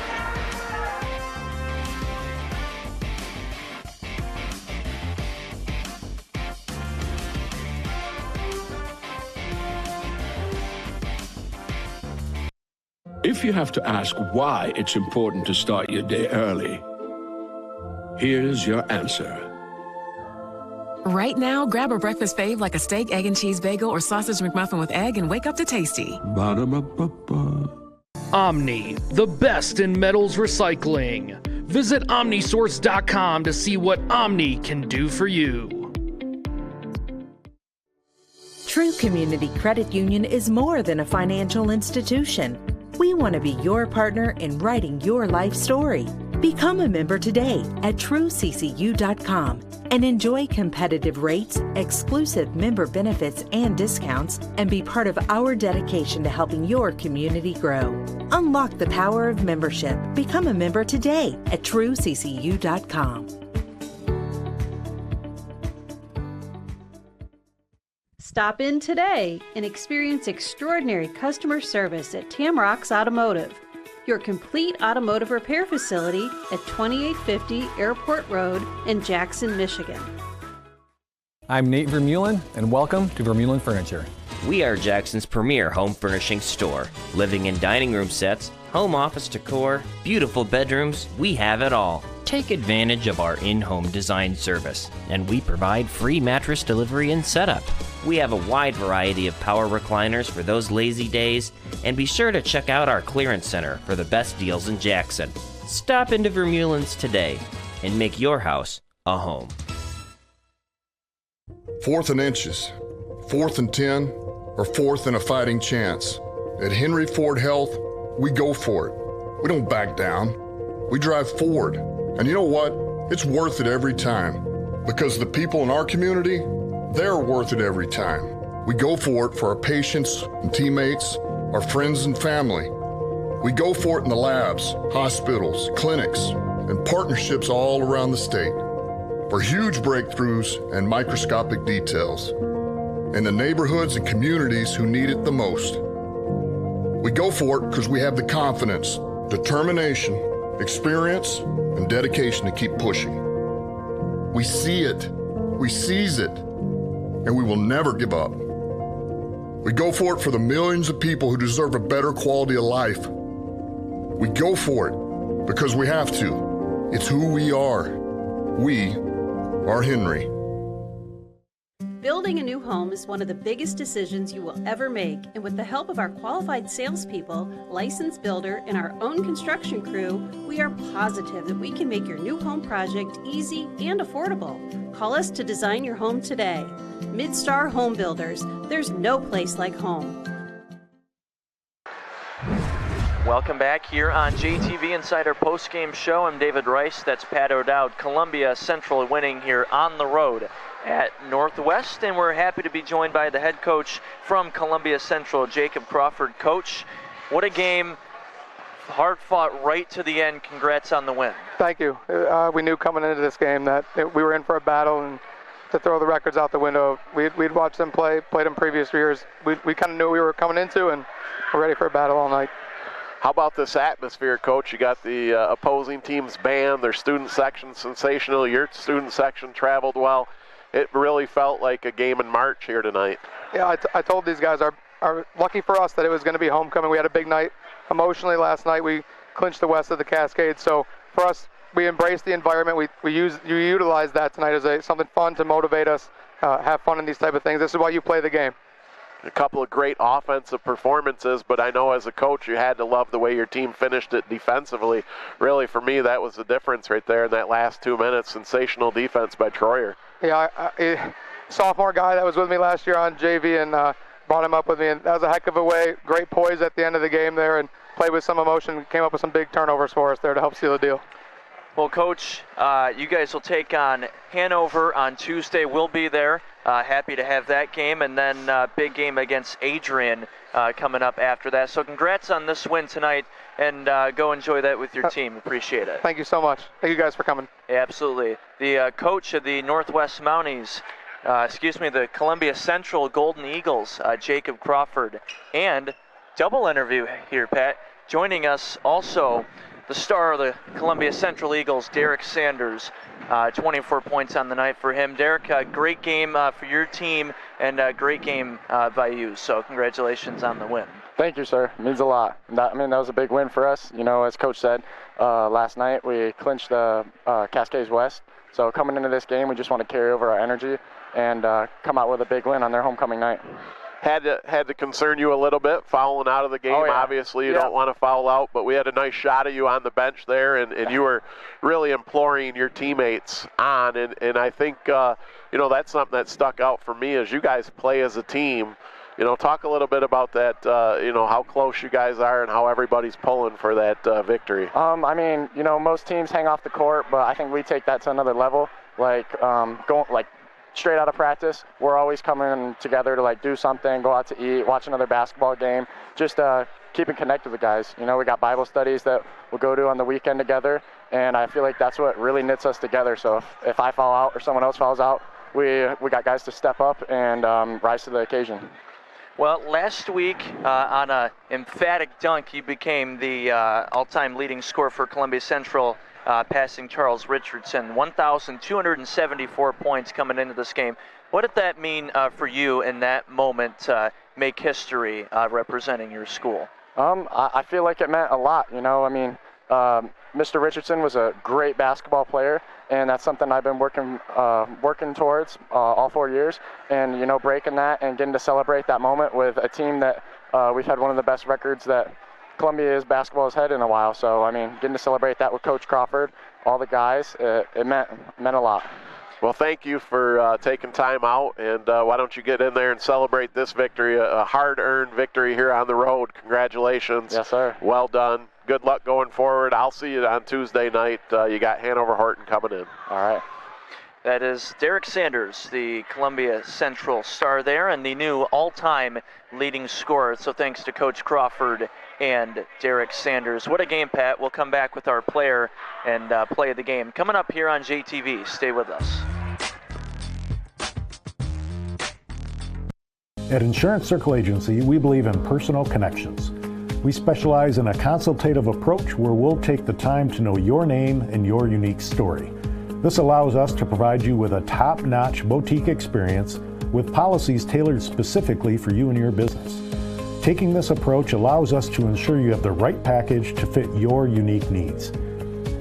If you have to ask why it's important to start your day early, here's your answer. Right now, grab a breakfast fave like a steak, egg, and cheese bagel or sausage McMuffin with egg and wake up to tasty. Ba-da-ba-ba-ba. Omni, the best in metals recycling. Visit omnisource.com to see what Omni can do for you. True Community Credit Union is more than a financial institution. We want to be your partner in writing your life story. Become a member today at trueccu.com and enjoy competitive rates, exclusive member benefits and discounts, and be part of our dedication to helping your community grow. Unlock the power of membership. Become a member today at trueccu.com. Stop in today and experience extraordinary customer service at Tamrock's Automotive, your complete automotive repair facility at 2850 Airport Road in Jackson, Michigan. I'm Nate Vermeulen, and welcome to Vermeulen Furniture. We are Jackson's premier home furnishing store. Living and dining room sets, home office decor, beautiful bedrooms, we have it all. Take advantage of our in-home design service, and we provide free mattress delivery and setup. We have a wide variety of power recliners for those lazy days, and be sure to check out our clearance center for the best deals in Jackson. Stop into Vermeulen's today and make your house a home. 4th and inches, 4th and 10, or 4th and a fighting chance. At Henry Ford Health, we go for it. We don't back down. We drive forward. And you know what? It's worth it every time. Because the people in our community, they're worth it every time. We go for it for our patients and teammates, our friends and family. We go for it in the labs, hospitals, clinics, and partnerships all around the state. For huge breakthroughs and microscopic details. In the neighborhoods and communities who need it the most. We go for it because we have the confidence, determination, experience, and dedication to keep pushing. We see it, we seize it, and we will never give up. We go for it for the millions of people who deserve a better quality of life. We go for it because we have to. It's who we are. We are Henry. Building a new home is one of the biggest decisions you will ever make, and with the help of our qualified salespeople, licensed builder, and our own construction crew, we are positive that we can make your new home project easy and affordable. Call us to design your home today. Midstar Home Builders, there's no place like home. Welcome back here on JTV Insider Postgame Show. I'm David Rice. That's Pat O'Dowd. Columbia Central winning here on the road at Northwest, and we're happy to be joined by the head coach from Columbia Central, Jacob Crawford. Coach, what a game. Hard fought right to the end. Congrats on the win. Thank you. We knew coming into this game that we were in for a battle, and to throw the records out the window, we'd watched them played them previous years. We kind of knew we were coming into, and we're ready for a battle all night. How about this atmosphere, Coach? You got the opposing team's band, their student section sensational, your student section traveled well. It really felt like a game in March here tonight. Yeah, I told these guys, are lucky for us that it was going to be homecoming. We had a big night. Emotionally last night, we clinched the West of the Cascades. So for us, we embraced the environment. We utilized that tonight as something fun to motivate us, have fun in these type of things. This is why you play the game. A couple of great offensive performances, but I know as a coach you had to love the way your team finished it defensively. Really, for me, that was the difference right there in that last 2 minutes. Sensational defense by Troyer. Yeah, sophomore guy that was with me last year on JV and brought him up with me, and that was a heck of a way. Great poise at the end of the game there, and played with some emotion. Came up with some big turnovers for us there to help seal the deal. Well, Coach, you guys will take on Hanover on Tuesday. We'll be there. Happy to have that game, and then big game against Adrian coming up after that. So congrats on this win tonight, and go enjoy that with your team. Appreciate it. Thank you so much. Thank you guys for coming. Absolutely. The coach of the Northwest Mounties, the Columbia Central Golden Eagles, Jacob Crawford, and double interview here, Pat. Joining us also, the star of the Columbia Central Eagles, Derek Sanders. 24 points on the night for him. Derek, great game for your team, and a great game by you. So congratulations on the win. Thank you, sir. It means a lot. That was a big win for us. You know, as Coach said, last night we clinched the Cascades West. So coming into this game, we just want to carry over our energy and come out with a big win on their homecoming night. Had to concern you a little bit, fouling out of the game. Oh, yeah. Obviously, you don't want to foul out, but we had a nice shot of you on the bench there, and you were really imploring your teammates on. And I think, that's something that stuck out for me as you guys play as a team. Talk a little bit about that, how close you guys are and how everybody's pulling for that victory. Most teams hang off the court, but I think we take that to another level. Straight out of practice, we're always coming together to do something, go out to eat, watch another basketball game, just keeping connected with the guys. We got Bible studies that we'll go to on the weekend together, and I feel like that's what really knits us together. So if I fall out or someone else falls out, we got guys to step up and rise to the occasion. Well, last week on a emphatic dunk, you became the all-time leading scorer for Columbia Central, passing Charles Richardson. 1,274 points coming into this game. What did that mean for you in that moment to make history representing your school? I feel like it meant a lot. You know, I mean, Mr. Richardson was a great basketball player, and that's something I've been working towards all 4 years. And, you know, breaking that and getting to celebrate that moment with a team that we've had one of the best records that Columbia's basketball has had in a while. So, I mean, getting to celebrate that with Coach Crawford, all the guys, it meant a lot. Well, thank you for taking time out, and why don't you get in there and celebrate this victory, a hard-earned victory here on the road. Congratulations. Yes, sir. Well done. Good luck going forward. I'll see you on Tuesday night. You got Hanover Horton coming in. All right. That is Derek Sanders, the Columbia Central star there, and the new all-time leading scorer. So thanks to Coach Crawford and Derek Sanders. What a game, Pat. We'll come back with our player and play of the game. Coming up here on JTV. Stay with us. At Insurance Circle Agency, we believe in personal connections. We specialize in a consultative approach where we'll take the time to know your name and your unique story. This allows us to provide you with a top-notch boutique experience with policies tailored specifically for you and your business. Taking this approach allows us to ensure you have the right package to fit your unique needs.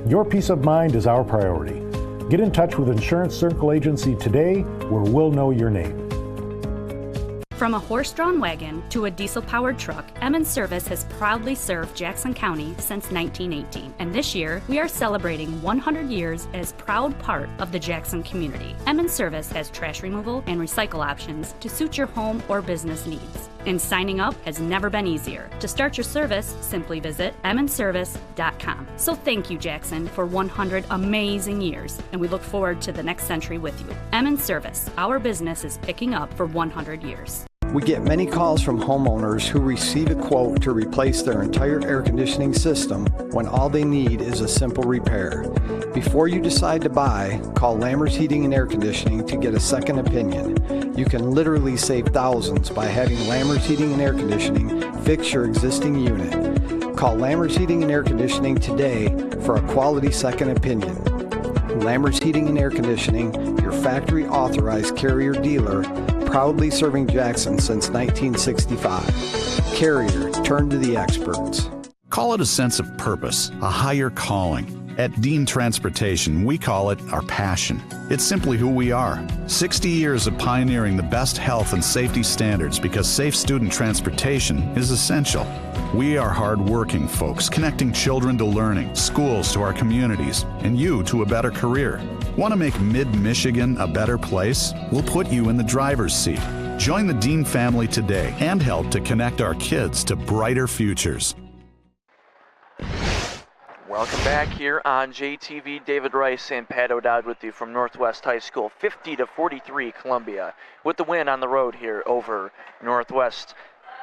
Your peace of mind is our priority. Get in touch with Insurance Circle Agency today, where we'll know your name. From a horse-drawn wagon to a diesel-powered truck, Emmons Service has proudly served Jackson County since 1918. And this year, we are celebrating 100 years as proud part of the Jackson community. Emmons Service has trash removal and recycle options to suit your home or business needs. And signing up has never been easier. To start your service, simply visit emmonsservice.com. So thank you, Jackson, for 100 amazing years, and we look forward to the next century with you. Emmons Service, our business is picking up for 100 years. We get many calls from homeowners who receive a quote to replace their entire air conditioning system when all they need is a simple repair. Before you decide to buy, call Lammers Heating and Air Conditioning to get a second opinion. You can literally save thousands by having Lammers Heating and Air Conditioning fix your existing unit. Call Lammers Heating and Air Conditioning today for a quality second opinion. Lammers Heating and Air Conditioning, your factory authorized Carrier dealer, proudly serving Jackson since 1965. Carrier, turn to the experts. Call it a sense of purpose, a higher calling. At Dean Transportation, we call it our passion. It's simply who we are. 60 years of pioneering the best health and safety standards because safe student transportation is essential. We are hard-working folks, connecting children to learning, schools to our communities, and you to a better career. Want to make Mid-Michigan a better place? We'll put you in the driver's seat. Join the Dean family today and help to connect our kids to brighter futures. Welcome back here on JTV. David Rice and Pat O'Dowd with you from Northwest High School. 50-43 Columbia with the win on the road here over Northwest.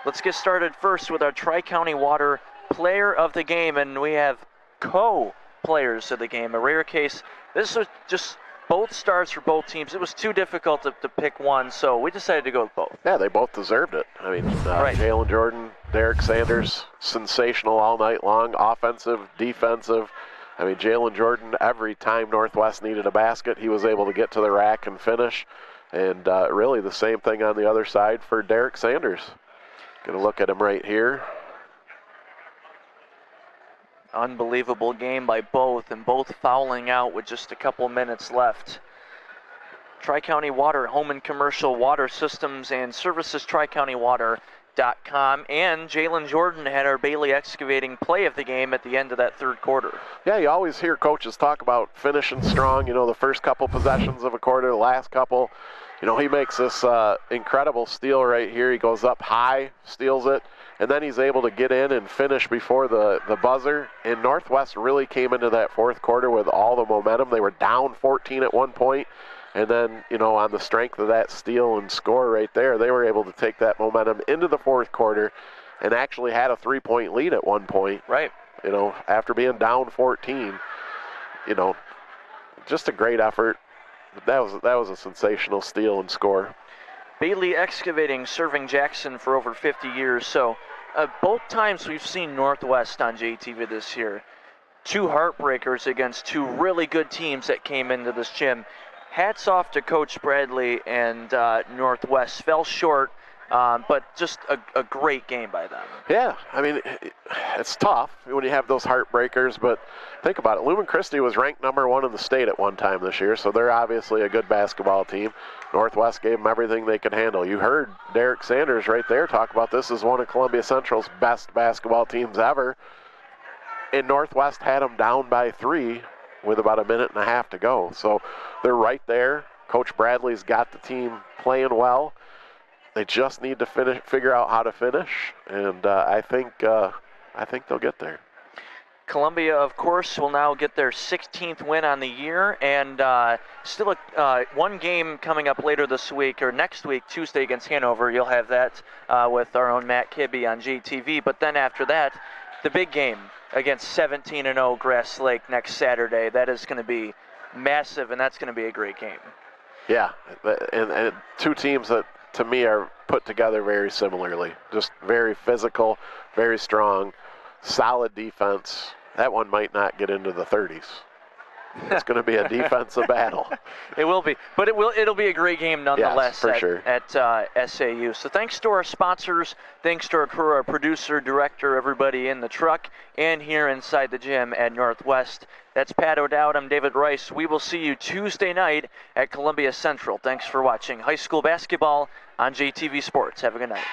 Let's get started first with our Tri-County Water player of the game, and we have co-players of the game. A rare case. This was just both stars for both teams. It was too difficult to pick one, so we decided to go with both. Yeah, they both deserved it. I mean, Jalen Jordan, Derek Sanders, sensational all night long, offensive, defensive. I mean, Jalen Jordan, every time Northwest needed a basket, he was able to get to the rack and finish. And really the same thing on the other side for Derek Sanders. Going to look at him right here. Unbelievable game by both, and both fouling out with just a couple minutes left. Tri-County Water, home and commercial water systems and services, TriCountyWater.com. And Jalen Jordan had our Bailey Excavating play of the game at the end of that third quarter. Yeah, you always hear coaches talk about finishing strong, you know, the first couple possessions of a quarter, the last couple. You know, he makes this incredible steal right here. He goes up high, steals it, and then he's able to get in and finish before the buzzer. And Northwest really came into that fourth quarter with all the momentum. They were down 14 at one point, and then, you know, on the strength of that steal and score right there, they were able to take that momentum into the fourth quarter and actually had a 3-point lead at one point. Right. You know, after being down 14, you know, just a great effort. that was a sensational steal and score. Bailey Excavating serving Jackson for over 50 years. So both times we've seen Northwest on JTV this year. 2 heartbreakers against 2 really good teams that came into this gym. Hats off to Coach Bradley and Northwest. Fell short, but just a great game by them. Yeah, I mean, it's tough when you have those heartbreakers, but think about it. Lumen Christi was ranked #1 in the state at one time this year, so they're obviously a good basketball team. Northwest gave them everything they could handle. You heard Derek Sanders right there talk about this as one of Columbia Central's best basketball teams ever. And Northwest had them down by 3 with about a minute and a half to go. So they're right there. Coach Bradley's got the team playing well. They just need to figure out how to finish, and I think they'll get there. Columbia, of course, will now get their 16th win on the year, and still one game coming up later this week, or next week, Tuesday against Hanover. You'll have that with our own Matt Kibbe on JTV. But then after that, the big game against 17-0 Grass Lake next Saturday. That is going to be massive, and that's going to be a great game. Yeah, and 2 teams that, to me, are put together very similarly. Just very physical, very strong, solid defense. That one might not get into the 30s. It's going to be a defensive battle. It will be, but it'll be a great game nonetheless. Yes, for sure. At SAU. So thanks to our sponsors, thanks to our crew, our producer, director, everybody in the truck, and here inside the gym at Northwest. That's Pat O'Dowd. I'm David Rice. We will see you Tuesday night at Columbia Central. Thanks for watching high school basketball on JTV Sports. Have a good night.